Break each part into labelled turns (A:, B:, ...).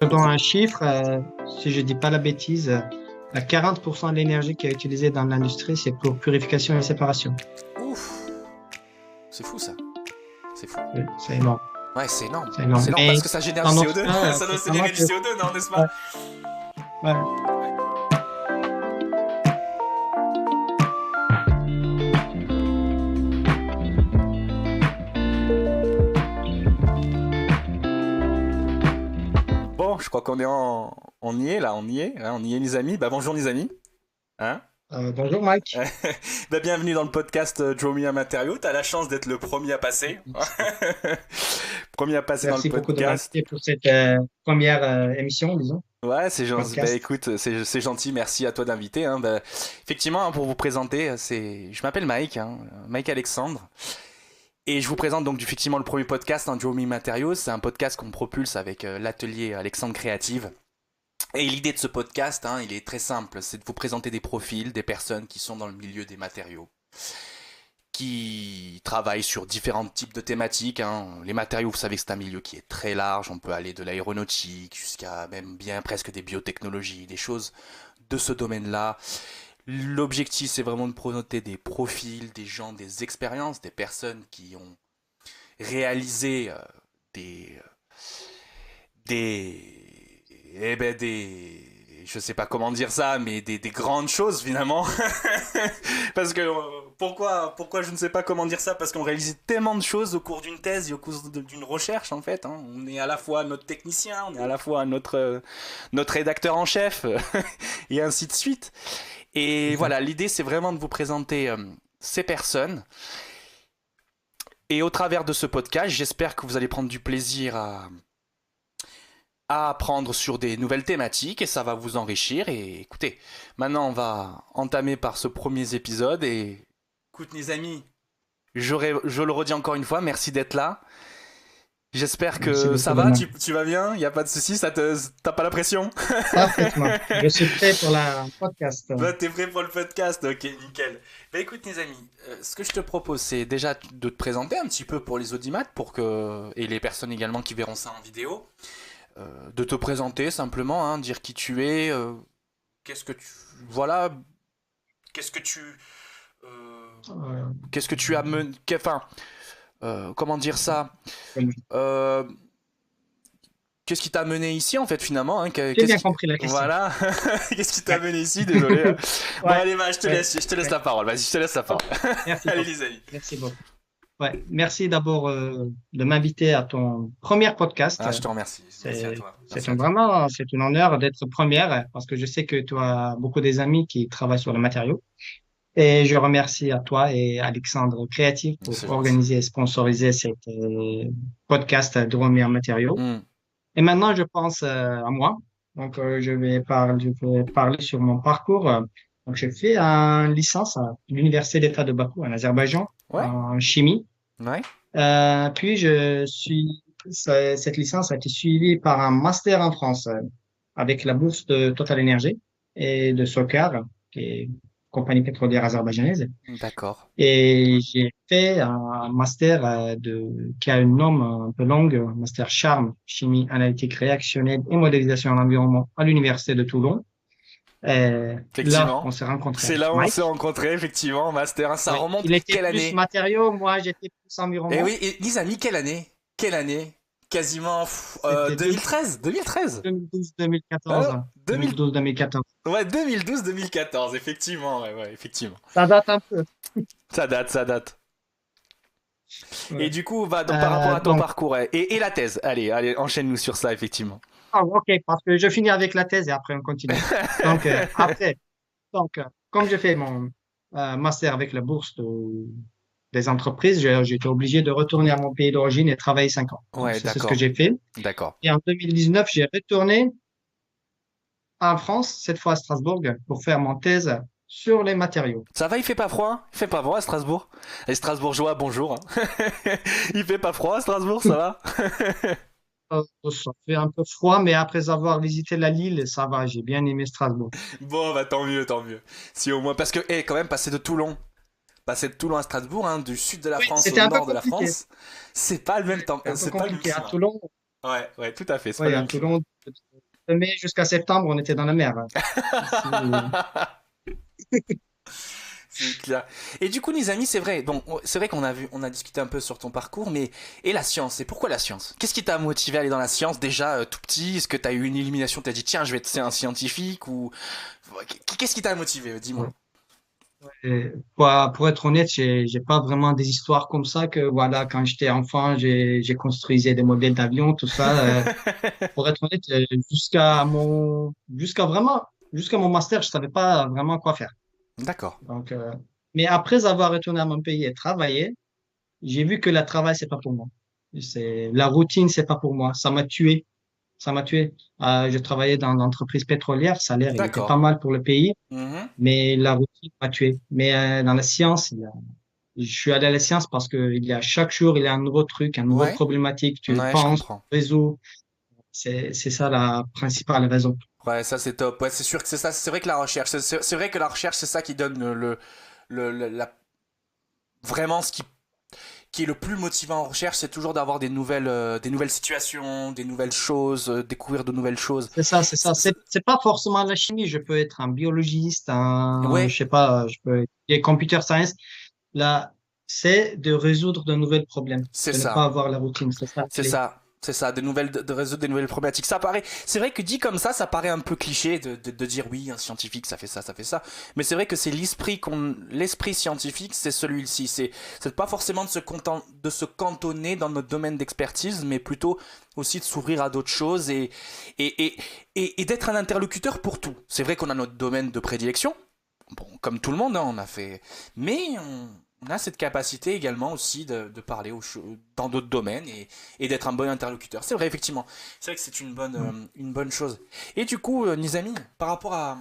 A: te donne un chiffre, si je dis pas la bêtise, 40% de l'énergie qui est utilisée dans l'industrie, c'est pour purification et séparation.
B: Ouf, c'est fou ça. C'est fou.
A: Oui, c'est énorme.
B: Ouais, c'est énorme.
A: C'est énorme.
B: C'est énorme
A: Mais
B: parce que ça génère du
A: dans notre
B: CO2.
A: cas,
B: Ça doit
A: c'est vraiment
B: générer du CO2, non, n'est-ce
A: ouais,
B: pas?
A: ouais.
B: Bon, je crois qu'on est on y est là, on y est, hein, on y est les amis. Bah bonjour les amis. Hein?
A: Bonjour Mike.
B: Bah, bienvenue dans le podcast Draw Me a Matériau. T'as la chance d'être le premier à passer. Premier à passer dans le
A: Merci beaucoup de
B: podcast.
A: m'inviter pour cette première émission, disons,
B: Ouais, c'est gentil. Bah
A: podcast.
B: écoute, c'est gentil. Merci à toi d'inviter. Hein. Bah, effectivement, hein, pour vous présenter, je m'appelle Mike, hein, Mike Alexandre. Et je vous présente donc effectivement le premier podcast, hein, Draw Me Matériaux. C'est un podcast qu'on propulse avec l'atelier Alexandre Créative. Et l'idée de ce podcast, hein, il est très simple, c'est de vous présenter des profils, des personnes qui sont dans le milieu des matériaux, qui travaillent sur différents types de thématiques. Hein. Les matériaux, vous savez que c'est un milieu qui est très large, on peut aller de l'aéronautique jusqu'à même bien presque des biotechnologies, des choses de ce domaine-là. L'objectif, c'est vraiment de présenter des profils, des gens, des expériences, des personnes qui ont réalisé des, des, je sais pas comment dire ça, mais des grandes choses finalement. Parce que pourquoi je ne sais pas comment dire ça? Parce qu'on réalise tellement de choses au cours d'une thèse et au cours d'une recherche en fait. Hein. On est à la fois notre technicien, on est à la fois notre rédacteur en chef et ainsi de suite. Et
A: Exact.
B: voilà, l'idée c'est vraiment de vous présenter ces personnes. Et au travers de ce podcast, j'espère que vous allez prendre du plaisir à apprendre sur des nouvelles thématiques et ça va vous enrichir. Et écoutez, maintenant on va entamer par ce premier épisode. Et écoute, les amis, je le redis encore une fois, merci d'être là. J'espère
A: Merci
B: que
A: beaucoup
B: ça
A: de
B: va,
A: m'inviter.
B: tu vas bien, il n'y a pas de souci, t'as pas la pression?
A: Parfaitement. Je suis prêt pour la podcast.
B: Bah, t'es prêt pour le podcast? Ok, nickel. Bah écoute, les amis, ce que je te propose, c'est déjà de te présenter un petit peu pour les audimates, et les personnes également qui verront ça en vidéo, de te présenter simplement, hein, dire qui tu es, qu'est-ce que tu, voilà, qu'est-ce que tu, euh,
A: Euh,
B: qu'est-ce que tu as mené, enfin, comment dire ça,
A: comme-
B: euh, qu'est-ce qui t'a mené ici en fait finalement, hein,
A: J'ai
B: qu'est-ce
A: bien
B: qui,
A: compris la question.
B: voilà, qu'est-ce qui t'a
A: Ouais.
B: mené ici, désolé. Hein. Bon
A: Ouais,
B: allez, va,
A: ouais,
B: je te laisse
A: ouais.
B: la parole, vas-y, je te laisse la
A: Ok.
B: parole.
A: Merci
B: Allez
A: beaucoup.
B: les amis.
A: Merci beaucoup. Ouais. Merci d'abord de m'inviter à ton premier podcast.
B: Ah, je te remercie, merci à toi,
A: C'est
B: merci à toi.
A: vraiment, c'est un honneur d'être première parce que je sais que tu as beaucoup des amis qui travaillent sur le matériau. Et je remercie à toi et Alexandre Créatif pour
B: C'est gentil.
A: organiser et sponsoriser cette podcast de Roméo Matériaux.
B: Hmm.
A: Et maintenant, je pense à moi. Donc, je vais parler sur mon parcours. Donc, j'ai fait une licence à l'Université d'État de Bakou, en Azerbaïdjan,
B: Ouais,
A: en chimie.
B: ouais.
A: Puis, cette licence a été suivie par un master en France avec la bourse de Total Energy et de SOCAR, qui est une compagnie pétrolière azerbaïdjanaise.
B: D'accord.
A: Et j'ai fait un master qui a un nom un peu long, un master Charme, chimie analytique réactionnelle et modélisation en environnement à l'Université de Toulon. Et là,
B: Effectivement.
A: on s'est rencontrés
B: C'est
A: avec
B: là où on s'est
A: Mike.
B: rencontrés, effectivement, master. Ça
A: Oui,
B: remonte
A: il était
B: quelle
A: plus
B: année?
A: matériaux, moi j'étais plus
B: Eh
A: environnement.
B: oui, et les amis, quelle année? Quelle année? Quasiment
A: C'était
B: 2013, 2013.
A: 2012-2014.
B: Hein 2000,
A: 2012-2014.
B: ouais, 2012-2014, effectivement, ouais, effectivement.
A: Ça date un peu.
B: Ça date, ça date. Et
A: Ouais.
B: du coup, va donc par rapport à ton
A: Donc,
B: parcours et la thèse. Allez, enchaîne-nous sur ça, effectivement.
A: ok, parce que je finis avec la thèse et après on continue. Donc, comme j'ai fait mon master avec la bourse des entreprises, j'étais obligé de retourner à mon pays d'origine et travailler 5 ans. Donc,
B: Ouais,
A: c'est ce que
B: d'accord,
A: j'ai fait.
B: d'accord.
A: Et en 2019, j'ai retourné en France, cette fois à Strasbourg, pour faire mon thèse sur les matériaux.
B: Ça va, il fait pas froid? Il fait pas froid à Strasbourg? Les Strasbourgeois, bonjour. Hein. Il fait pas froid à Strasbourg, ça va?
A: Ça fait un peu froid, mais après avoir visité la Lille, ça va, j'ai bien aimé Strasbourg.
B: Bon, bah tant mieux, tant mieux. Si au moins, parce que, quand même, passer de Toulon à Strasbourg, hein, du sud de la
A: Oui,
B: France au
A: c'était un peu
B: nord de la
A: compliqué.
B: France, c'est pas le même temps,
A: C'était un peu
B: c'est pas le même
A: compliqué. À
B: climat.
A: Toulon,
B: Ouais, tout à fait, c'est pas
A: oui,
B: le
A: à
B: même climat.
A: Toulon, de mai jusqu'à septembre, on était dans la mer.
B: C'est clair. Et du coup, les amis, c'est vrai. Bon, c'est vrai on a discuté un peu sur ton parcours, mais et la science. Et pourquoi la science? Qu'est-ce qui t'a motivé à aller dans la science déjà tout petit? Est-ce que t'as eu une illumination? T'as dit tiens, je vais être un scientifique ou qu'est-ce qui t'a motivé? Dis-moi.
A: Pour être honnête, j'ai pas vraiment des histoires comme ça que voilà, quand j'étais enfant, j'ai construisé des modèles d'avions, tout ça. Pour être honnête, jusqu'à mon master, je savais pas vraiment quoi faire.
B: D'accord.
A: Donc, mais après avoir retourné à mon pays et travaillé, j'ai vu que le travail, c'est pas pour moi. La routine, c'est pas pour moi. Ça m'a tué. Ça m'a tué. Je travaillais dans l'entreprise pétrolière. Le salaire, il était
B: D'accord.
A: pas mal pour le pays,
B: Mhm.
A: mais la routine m'a tué. Mais dans la science, je suis allé à la science parce que il y a chaque jour, il y a un nouveau truc, une nouvelle
B: Ouais.
A: problématique. Tu
B: Ouais, je
A: penses,
B: comprends.
A: tu résous. C'est ça la principale raison.
B: Ouais, ça c'est top. Ouais, c'est sûr que c'est ça. C'est vrai que la recherche, c'est vrai que la recherche, c'est ça qui donne vraiment qui est le plus motivant en recherche, c'est toujours d'avoir des nouvelles situations, des nouvelles choses, découvrir de nouvelles choses.
A: C'est ça, c'est ça.
B: C'est- c'est-
A: C'est pas forcément la chimie. Je peux être un biologiste,
B: Ouais,
A: je sais pas, je peux être computer science. Là, c'est de résoudre de nouveaux problèmes,
B: c'est
A: de ne pas
B: ça.
A: avoir la routine. C'est ça la
B: C'est
A: clé.
B: ça. C'est ça, de résoudre des nouvelles problématiques. Ça paraît, c'est vrai que dit comme ça paraît un peu cliché de dire oui, un scientifique, ça fait ça, ça fait ça. Mais c'est vrai que c'est l'esprit scientifique, c'est celui-ci. C'est pas forcément de se cantonner dans notre domaine d'expertise, mais plutôt aussi de s'ouvrir à d'autres choses et, et, et d'être un interlocuteur pour tout. C'est vrai qu'on a notre domaine de prédilection. Bon, comme tout le monde, hein, on a fait, mais on a cette capacité également aussi de parler dans d'autres domaines et d'être un bon interlocuteur. C'est vrai, effectivement. C'est vrai que c'est une bonne chose. Et du coup, Nizami, par rapport à...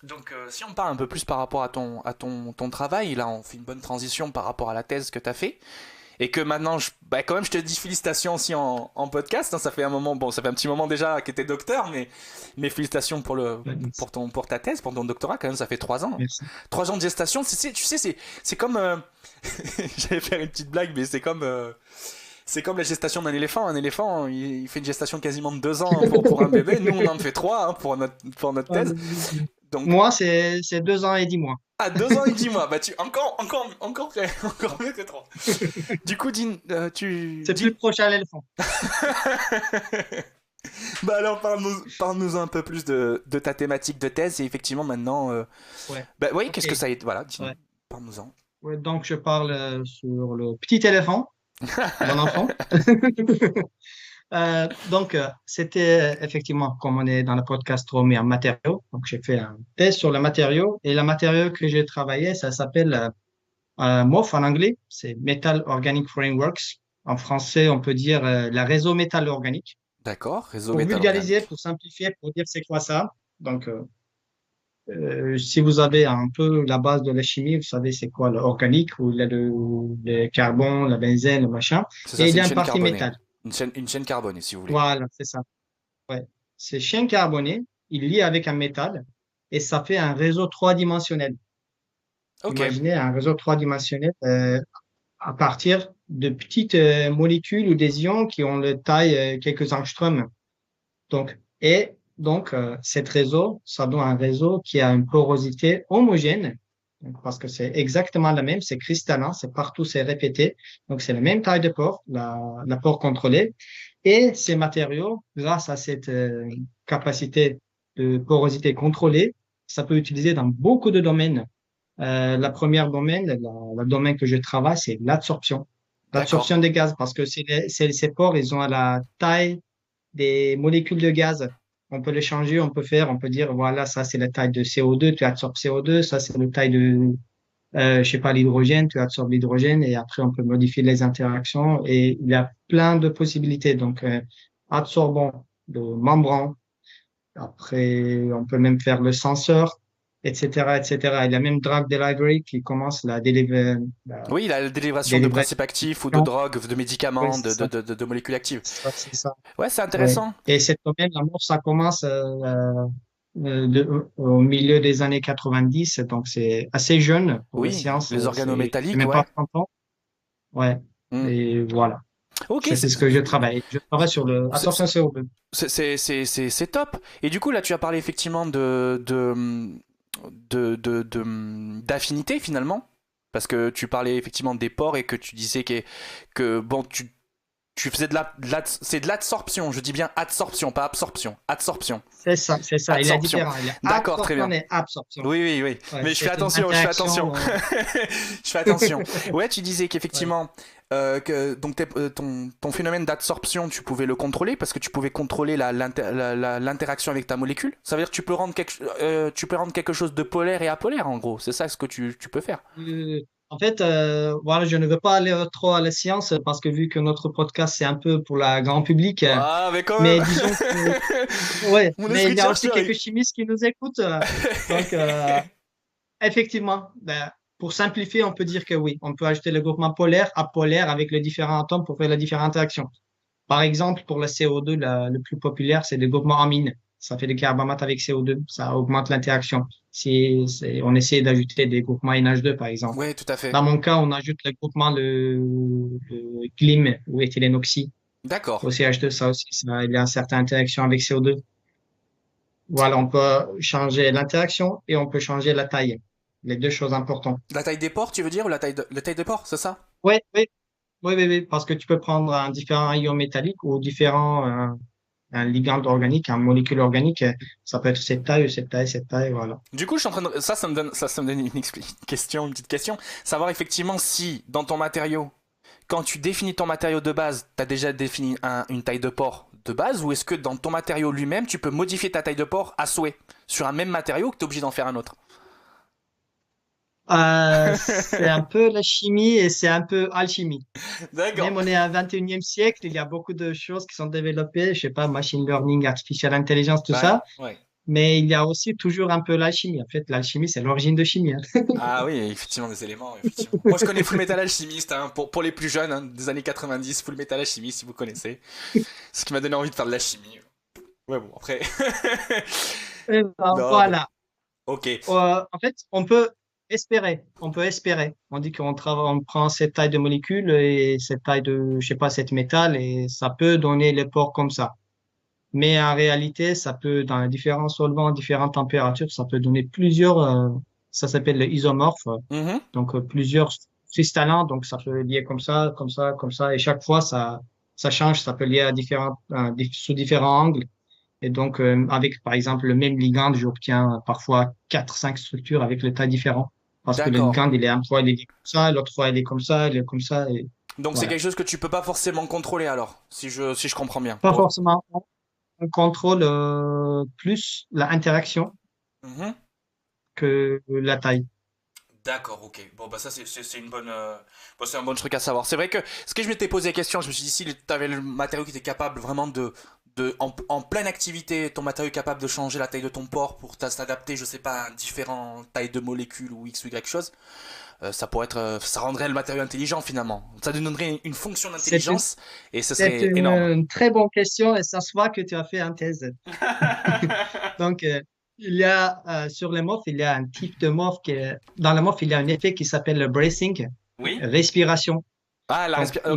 B: Donc, si on parle un peu plus par rapport à ton travail, là, on fait une bonne transition par rapport à la thèse que tu as fait. Et que maintenant, quand même, je te dis félicitations aussi en podcast, hein. Ça fait un moment, bon, ça fait un petit moment déjà que t'es docteur, mais félicitations
A: Merci.
B: pour ta thèse, pour ton doctorat, quand même, ça fait 3 ans.
A: Merci.
B: 3 ans de gestation, tu sais, c'est comme, j'allais faire une petite blague, mais c'est comme la gestation d'un éléphant. Un éléphant, il fait une gestation quasiment de 2 ans pour un bébé. Nous, on en fait 3 hein, pour notre thèse. Donc,
A: Moi, c'est 2 ans et 10 mois.
B: à 2 ans et 10 mois, bah encore mieux que 3. Du coup,
A: C'est plus proche à l'éléphant.
B: bah alors parle-nous un peu plus de ta thématique de thèse et effectivement maintenant,
A: Ouais.
B: bah oui,
A: Ok.
B: qu'est-ce que ça est, voilà,
A: Ouais.
B: parle-nous-en.
A: Ouais, donc, je parle sur le petit éléphant, bon enfant. C'était effectivement, comme on est dans le podcast Romy en matériaux, donc j'ai fait un test sur le matériau et le matériau que j'ai travaillé, ça s'appelle MOF en anglais, c'est Metal Organic Frameworks. En français, on peut dire la réseau métal organique.
B: D'accord, réseau
A: Pour
B: métal
A: vulgariser,
B: organique.
A: pour simplifier, pour dire c'est quoi ça. Donc, si vous avez un peu la base de la chimie, vous savez c'est quoi l'organique, où il y a le carbone, la benzène, le machin,
B: C'est ça,
A: et il
B: c'est
A: y a
B: une
A: une
B: chaîne
A: partie
B: carbonée.
A: métal.
B: Une chaîne carbonée, si vous voulez.
A: Voilà, c'est ça. Ouais. C'est chaîne carbonée, il lie avec un métal et ça fait un réseau trois-dimensionnel.
B: Ok,
A: Imaginez un réseau trois-dimensionnel à partir de petites molécules ou des ions qui ont le taille quelques angstroms. Cet réseau, ça donne un réseau qui a une porosité homogène, donc, parce que c'est exactement la même, c'est cristallin, c'est partout, c'est répété. Donc, c'est la même taille de pore, la pore contrôlée. Et ces matériaux, grâce à cette capacité de porosité contrôlée, ça peut être utilisé dans beaucoup de domaines. La première domaine, le domaine que je travaille, c'est l'absorption.
B: d'accord.
A: L'absorption des gaz, parce que ces pores, ils ont la taille des molécules de gaz. On peut les changer, on peut dire, voilà, ça c'est la taille de CO2, tu absorbes CO2, ça c'est la taille de, je sais pas, l'hydrogène, tu absorbes l'hydrogène, et après on peut modifier les interactions, et il y a plein de possibilités. Donc, absorbant de membrane, après on peut même faire le senseur, etc., etc. Il y a même Drug Delivery qui commence la
B: Oui, la délivration de
A: délivrer.
B: principes actifs ou de drogues, de
A: Ouais,
B: médicaments,
A: c'est ça.
B: de molécules actives.
A: C'est ça.
B: Ouais, c'est
A: Ouais.
B: intéressant.
A: Et cette domaine, l'amour, ça commence au milieu des années 90, donc c'est assez jeune pour les
B: Oui,
A: sciences,
B: les
A: c'est
B: organométalliques,
A: même pas
B: ouais.
A: 30 ans. Ouais,
B: Hmm.
A: et voilà.
B: Ok,
A: C'est ce que je travaille. Je travaille sur le
B: c'est
A: absorption CO2.
B: c'est top. Et du coup, là, tu as parlé effectivement d'affinité finalement. Parce que tu parlais effectivement des pores et que tu disais que bon, tu faisais c'est de l'adsorption. Je dis bien adsorption, pas absorption. Adsorption.
A: C'est ça, c'est ça. Il y a
B: Adsorption.
A: différent. Il y a
B: D'accord, très
A: absorption
B: bien.
A: et absorption.
B: Oui, oui, oui.
A: Ouais,
B: Mais je fais
A: c'est une
B: attention, je fais attention.
A: interaction.
B: Je fais attention. Ouais, tu disais
A: Ouais.
B: qu'effectivement, que donc ton phénomène d'absorption, tu pouvais le contrôler parce que tu pouvais contrôler l'interaction avec ta molécule. Ça veut dire que tu peux rendre quelque chose de polaire et apolaire, en gros. C'est ça ce que tu peux faire.
A: En fait, voilà, je ne veux pas aller trop à la science parce que vu que notre podcast, c'est un peu pour la grand public,
B: Ah, mais quand même.
A: mais disons que, ouais,
B: Mon
A: mais
B: esprit
A: il
B: de
A: y a aussi
B: chercheur.
A: quelques chimistes qui nous écoutent. Donc, effectivement, ben, pour simplifier, on peut dire que oui, on peut ajouter le groupement polaire, apolaire avec les différents atomes pour faire les différentes interactions. Par exemple, pour le CO2, le plus populaire, c'est le groupement amine. Ça fait des carbonates avec CO2, ça augmente l'interaction. Si on essaie d'ajouter des groupements NH2, par exemple.
B: Ouais, tout à fait.
A: Dans mon cas, on ajoute le groupement le GLIM ou éthylène-oxy
B: D'accord.
A: au CH2. Ça aussi, il y a une certaine interaction avec CO2. Voilà, on peut changer l'interaction et on peut changer la taille. Les deux choses importantes.
B: La taille des pores, tu veux dire, ou la taille des pores, c'est ça?
A: Oui, oui, oui, oui, oui, parce que tu peux prendre un différent ion métallique ou différent un ligand organique, un molécule organique. Ça peut être cette taille ou cette taille, cette taille, voilà.
B: Du coup, je suis en train de... ça me donne une question, une petite question. Savoir effectivement si, dans ton matériau, quand tu définis ton matériau de base, tu as déjà défini une taille de port de base, ou est-ce que dans ton matériau lui-même, tu peux modifier ta taille de port à souhait sur un même matériau que tu es obligé d'en faire un autre?
A: C'est un peu la chimie et c'est un peu alchimie.
B: D'accord.
A: Même on est au 21e siècle, il y a beaucoup de choses qui sont développées, je sais pas, machine learning, artificial intelligence, tout
B: Ouais,
A: ça.
B: ouais.
A: Mais il y a aussi toujours un peu l'alchimie. En fait, l'alchimie, c'est l'origine de chimie, hein.
B: Ah oui, effectivement, des éléments, effectivement. Moi, je connais Full Metal Alchemist, hein, pour les plus jeunes, hein, des années 90, Full Metal Alchemist, si vous connaissez. Ce qui m'a donné envie de faire de la chimie. Ouais, bon, après.
A: Et ben,
B: Non, bon.
A: voilà.
B: Ok.
A: En fait, on peut espérer. On peut espérer. On dit qu'on travaille, on prend cette taille de molécule et cette taille de, je sais pas, cette métal et ça peut donner les pores comme ça. Mais en réalité, ça peut, dans différents solvants, différentes températures, ça peut donner plusieurs, ça s'appelle le isomorphe.
B: Mhm.
A: Donc, plusieurs cristallins. Donc, ça peut lier comme ça, comme ça, comme ça. Et chaque fois, ça change. Ça peut lier à sous différents angles. Et donc, avec, par exemple, le même ligand, j'obtiens parfois quatre, cinq structures avec le tas différent. Parce que le
B: D'accord.
A: ligand, il est un fois, il est comme ça, l'autre fois, il est comme ça, il est comme ça. Et
B: Donc c'est
A: voilà.
B: quelque chose que tu peux pas forcément contrôler alors, si je comprends bien.
A: Pas forcément. On contrôle plus l'interaction
B: Mhm.
A: que la taille.
B: D'accord, ok. Bon, bah ça, c'est une bonne. Bon, c'est un bon truc à savoir. C'est vrai que ce que je m'étais posé la question, je me suis dit, si tu avais le matériau qui était capable vraiment en pleine activité, ton matériau est capable de changer la taille de ton port pour s'adapter, je sais pas, à différentes tailles de molécules ou X ou Y chose, ça pourrait être. Ça rendrait le matériau intelligent finalement. Ça lui donnerait une fonction
A: C'est une,
B: d'intelligence et ce
A: c'est
B: serait énorme.
A: une très bonne question et ça se voit que tu as fait un thèse. Donc, il y a, sur les morphes, il y a un type de morphe dans le morphe, il y a un effet qui s'appelle le bracing,
B: Oui?
A: respiration.
B: Ah, la
A: Donc,
B: respiration.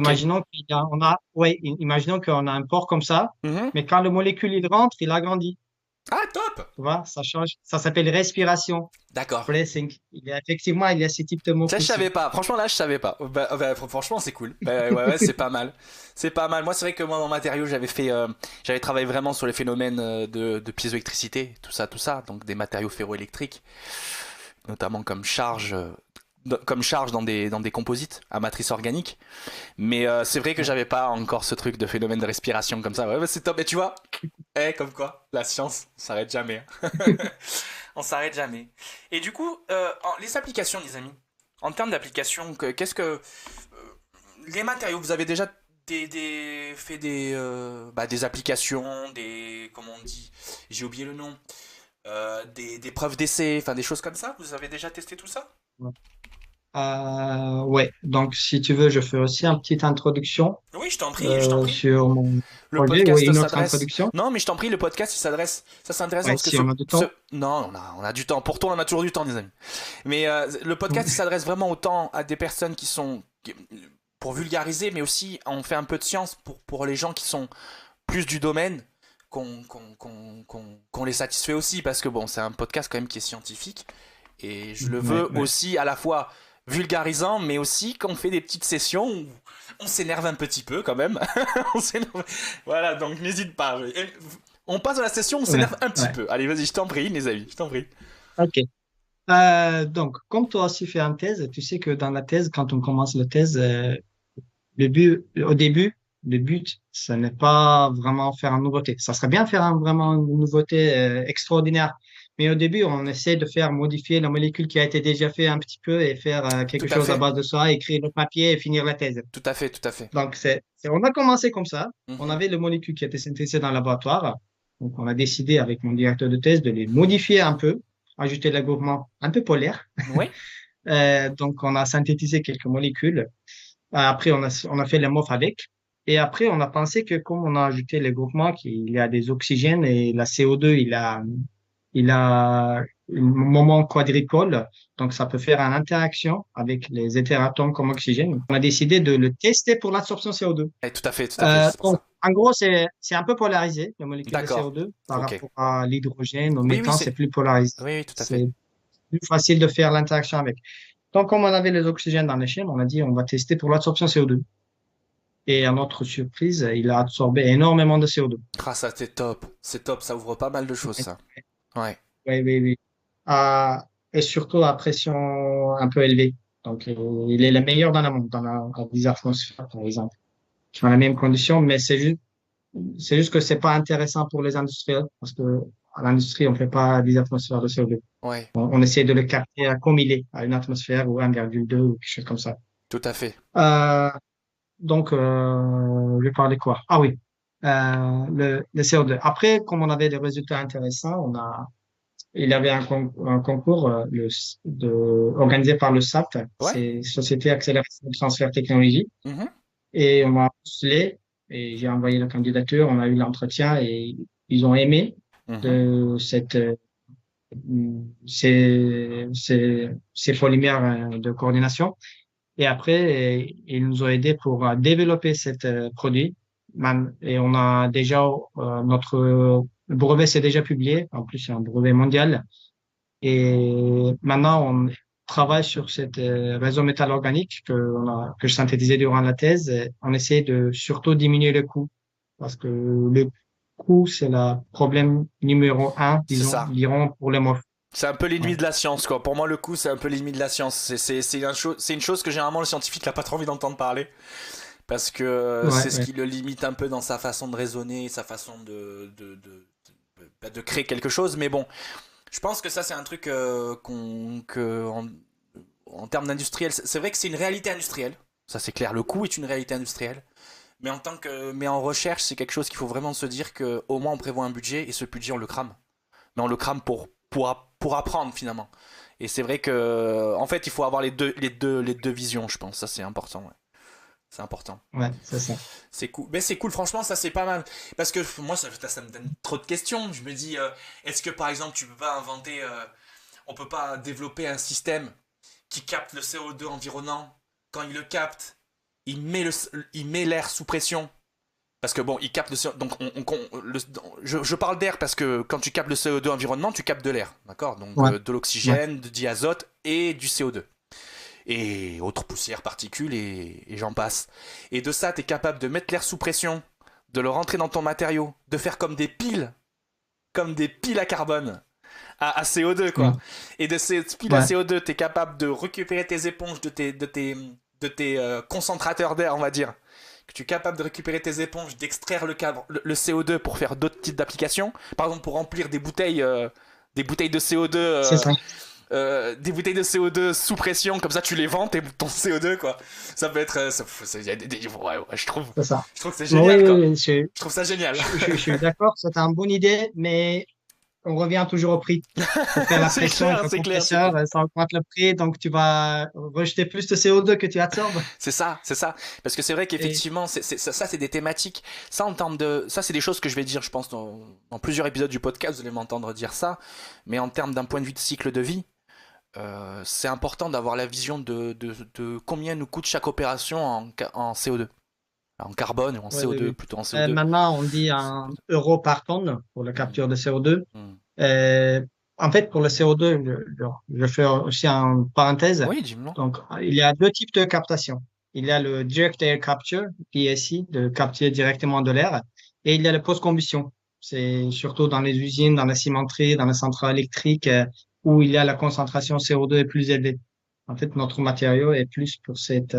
B: Ok.
A: imaginons qu'on a un port comme ça,
B: Mhm.
A: mais quand le molécule il rentre, il agrandit.
B: Ah, top!
A: Tu vois, ça change. Ça s'appelle respiration,
B: D'accord.
A: bracing. Effectivement, il y a ce type de morphe
B: Ça, je
A: aussi.
B: savais pas. Franchement, là, je savais pas. Franchement, c'est cool. Ouais, c'est pas mal. C'est pas mal. Moi, c'est vrai que moi, mon matériau, j'avais travaillé vraiment sur les phénomènes de piézoélectricité, tout ça. Donc, des matériaux ferroélectriques, notamment comme charge dans des composites à matrice organique. Mais c'est vrai que
A: Ouais.
B: j'avais pas encore ce truc de phénomène de respiration comme ça. Ouais, c'est top. Et tu vois, comme quoi, la science, on s'arrête jamais, hein. On s'arrête jamais. Et du coup, les applications, les amis. En termes d'applications, qu'est-ce que les matériaux, vous avez déjà fait des applications, comment on dit, j'ai oublié le nom, des preuves d'essai, enfin des choses comme ça. Vous avez déjà testé tout ça?
A: Ouais. Donc, si tu veux, je fais aussi une petite introduction
B: Oui, je t'en prie, je t'en prie.
A: sur mon
B: Le
A: projet. Oui,
B: podcast
A: une autre
B: s'adresse.
A: introduction.
B: Non, mais je t'en prie, le podcast il s'adresse. Ça c'est intéressant
A: Ouais,
B: parce que
A: si on a du temps.
B: Non, on a du temps. Pour toi, on a toujours du temps, les amis. Mais le podcast il s'adresse vraiment autant à des personnes qui sont pour vulgariser, mais aussi on fait un peu de science pour les gens qui sont plus du domaine, qu'on les satisfait aussi, parce que bon, c'est un podcast quand même qui est scientifique, et je le veux aussi à la fois vulgarisant, mais aussi qu'on fait des petites sessions où on s'énerve un petit peu quand même. Voilà, donc n'hésite pas. On passe à la session, on s'énerve un petit peu. Allez, vas-y, je t'en prie, les amis, je t'en prie.
A: Ok. Donc, comme toi aussi fais une thèse, tu sais que dans la thèse, quand on commence la thèse, au début, le but, ce n'est pas vraiment faire une nouveauté. Ça serait bien faire vraiment une nouveauté extraordinaire. Mais au début, on essaie de faire modifier la molécule qui a été déjà fait un petit peu et faire
B: Tout
A: quelque
B: à
A: chose à
B: fait,
A: base de ça, écrire le papier et finir la thèse.
B: tout à fait, tout à fait.
A: Donc, on a commencé comme ça. On
B: Mhm.
A: avait le molécule qui était synthétisé dans le laboratoire. Donc, on a décidé avec mon directeur de thèse de les modifier un peu, ajouter des groupements un peu polaires.
B: Oui,
A: Donc, on a synthétisé quelques molécules. Après, on a fait les MOF avec. Et après, on a pensé que comme on a ajouté les groupements, qu'il y a des oxygènes et la CO2, il a un moment quadripole. Donc, ça peut faire une interaction avec les hétératomes comme oxygène. On a décidé de le tester pour l'absorption CO2.
B: et tout à fait, c'est pour
A: Donc,
B: ça.
A: en gros, c'est un peu polarisé, la molécule de
B: D'accord,
A: CO2 par
B: ok.
A: rapport à l'hydrogène. Au
B: Oui, oui,
A: méthane, c'est plus polarisé.
B: oui, oui, tout à fait.
A: C'est plus facile de faire l'interaction avec. Donc, comme on avait les oxygènes dans les chaînes, on a dit on va tester pour l'absorption CO2. Et à notre surprise, il a absorbé énormément de CO2.
B: Ah, ça, c'est top, ça ouvre pas mal de choses, ça. Ouais,
A: Oui, oui, oui. Et surtout à pression un peu élevée. Donc, il est le meilleur dans le monde, dans 10 atmosphères, par exemple, qui ont les mêmes conditions, mais c'est juste que c'est pas intéressant pour les industriels, parce que à l'industrie, on fait pas 10 atmosphères de CO2.
B: ouais,
A: On essaie de le capter comme il est, à une atmosphère ou 1,2 ou quelque chose comme ça.
B: tout à fait.
A: Euh, Donc, je parlais quoi? Ah oui, le CO2. Après, comme on avait des résultats intéressants, il y avait un concours organisé par le SAT,
B: Ouais,
A: c'est Société Accélération de Transfert Technologie,
B: mhm,
A: et on m'a postulé et j'ai envoyé la candidature, on a eu l'entretien et ils ont aimé
B: mhm.
A: de ces polymères de coordination. Et après, ils nous ont aidés pour développer cet produit. Et on a déjà, notre brevet s'est déjà publié. En plus, c'est un brevet mondial. Et maintenant, on travaille sur cet réseau métal organique que je synthétisais durant la thèse. Et on essaie de surtout diminuer le coût parce que le coût, c'est le problème numéro un,
B: C'est
A: disons,
B: ça.
A: diront pour les MOF.
B: C'est un peu
A: Ouais.
B: l'ennemi de la science, quoi. Pour moi, le coup, c'est un peu l'ennemi de la science. C'est une chose que généralement le scientifique n'a pas trop envie d'entendre parler. Parce que
A: Ouais,
B: c'est ce
A: ouais.
B: qui le limite un peu dans sa façon de raisonner, sa façon de créer quelque chose. Mais bon, je pense que ça, c'est un truc en termes d'industriel, c'est vrai que c'est une réalité industrielle. Ça, c'est clair. Le coût est une réalité industrielle. Mais en recherche, c'est quelque chose qu'il faut vraiment se dire que au moins on prévoit un budget et ce budget on le crame. Mais on le crame pour apprendre finalement. Et c'est vrai que en fait il faut avoir les deux visions, je pense. Ça c'est important. Ouais. C'est important.
A: Ouais, c'est ça.
B: C'est cool. Mais c'est cool, franchement, ça c'est pas mal. Parce que moi ça me donne trop de questions. Je me dis, est-ce que par exemple tu peux pas inventer, on peut pas développer un système qui capte le CO2 environnant. Quand il le capte, il met l'air sous pression. Parce que bon, il capte le CO2. Donc je parle d'air parce que quand tu captes le CO2 environnement, tu captes de l'air. D'accord. Donc
A: Ouais,
B: de
A: ouais.
B: l'oxygène, du diazote et du CO2. Et autres poussières, particules et j'en passe. Et de ça, tu es capable de mettre l'air sous pression, de le rentrer dans ton matériau, de faire comme des piles à carbone, à CO2
A: Ouais.
B: quoi. Et de ces piles à
A: Ouais.
B: CO2, tu es capable de récupérer tes éponges de tes concentrateurs d'air, on va dire. Que tu es capable de récupérer tes éponges, d'extraire le CO2 pour faire d'autres types d'applications. Par exemple, pour remplir des bouteilles de CO2
A: C'est ça.
B: des bouteilles de CO2 sous pression, comme ça tu les vends, ton CO2 quoi. Ça peut être. Ouais,
A: C'est ça.
B: je trouve que c'est
A: Bon, oui,
B: génial
A: oui,
B: quoi.
A: oui,
B: Je trouve ça génial.
A: je suis d'accord, c'est une bonne idée, mais on revient toujours au prix. Il faut faire la
B: C'est
A: pression avec
B: clair,
A: le
B: c'est clair, c'est clair.
A: compresseur, ça augmente le prix, donc tu vas rejeter plus de CO2 que tu absorbes.
B: C'est ça, c'est ça. Parce que c'est vrai
A: Et
B: qu'effectivement, ça c'est des thématiques. Ça, en termes de. Ça, c'est des choses que je vais dire, je pense, dans plusieurs épisodes du podcast, vous allez m'entendre dire ça. Mais en termes d'un point de vue de cycle de vie, c'est important d'avoir la vision de combien nous coûte chaque opération en CO2. En carbone ou en
A: Oui, oui,
B: CO2,
A: oui.
B: plutôt en CO2.
A: Maintenant, on dit un euro par tonne pour la
B: Hmm,
A: capture de CO2.
B: hmm.
A: Euh, En fait, pour le CO2, je fais aussi en parenthèse.
B: Oui, dis-moi.
A: Donc, il y a deux types de captation. Il y a le Direct Air Capture, PSI, de capter directement de l'air, et il y a la post-combustion. C'est surtout dans les usines, dans la cimenterie, dans les centrales électriques, où il y a la concentration CO2 est plus élevée. En fait, notre matériau est plus pour cette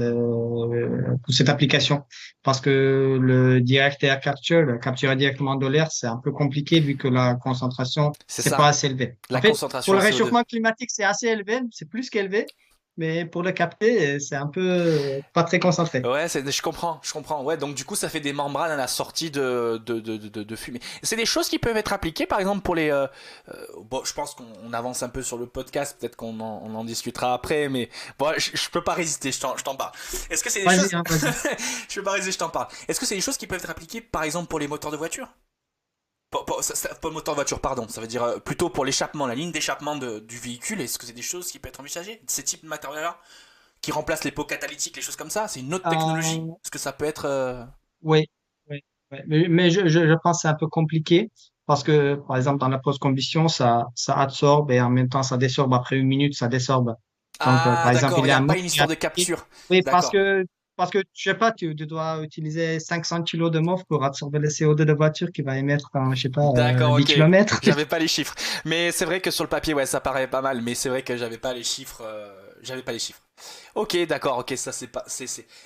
A: application. Parce que le Direct Air Capture, le capturer directement de l'air, c'est un peu compliqué vu que la concentration,
B: C'est
A: c'est pas
B: ça,
A: assez élevé.
B: la
A: En fait, pour
B: concentration en
A: le
B: CO2.
A: réchauffement climatique, c'est assez élevé, c'est plus qu'élevé, mais pour le capter, c'est un peu pas très concentré.
B: Ouais, je comprends, je comprends. Ouais, donc du coup, ça fait des membranes à la sortie de fumée. C'est des choses qui peuvent être appliquées, par exemple, pour les. Bon, je pense qu'on avance un peu sur le podcast, peut-être on en discutera après, mais bon, je peux pas résister, je t'en parle. Est-ce que c'est des
A: Vas-y,
B: choses.
A: hein, vas-y.
B: Je peux pas résister, je t'en parle. Est-ce que c'est des choses qui peuvent être appliquées, par exemple, pour les moteurs de voiture? Pas le moteur de voiture, pardon, ça veut dire plutôt pour l'échappement, la ligne d'échappement du véhicule. Est-ce que c'est des choses qui peuvent être envisagées? Ces types de matériaux-là? Qui remplacent les pots catalytiques, les choses comme ça. C'est une autre technologie.
A: Euh,
B: Est-ce que ça peut être.
A: oui, oui, oui. Mais je pense que c'est un peu compliqué parce que, par exemple, dans la post-combustion, ça absorbe et en même temps, ça désorbe. Après 1 minute, ça désorbe. Donc,
B: Ah,
A: par exemple,
B: d'accord,
A: il
B: il
A: y
B: n'y
A: a
B: a
A: un
B: pas
A: autre
B: une
A: qui est
B: histoire de
A: appliqué.
B: capture.
A: Oui,
B: D'accord.
A: je sais pas, tu dois utiliser 500 kilos de MOF pour absorber le CO2 de voiture qui va émettre dans, je sais pas,
B: D'accord,
A: 10
B: ok.
A: kilomètres.
B: J'avais pas les chiffres. Mais c'est vrai que sur le papier, ouais, ça paraît pas mal. Mais c'est vrai que j'avais pas les chiffres. J'avais pas les chiffres. Ok, d'accord, ok, ça c'est pas.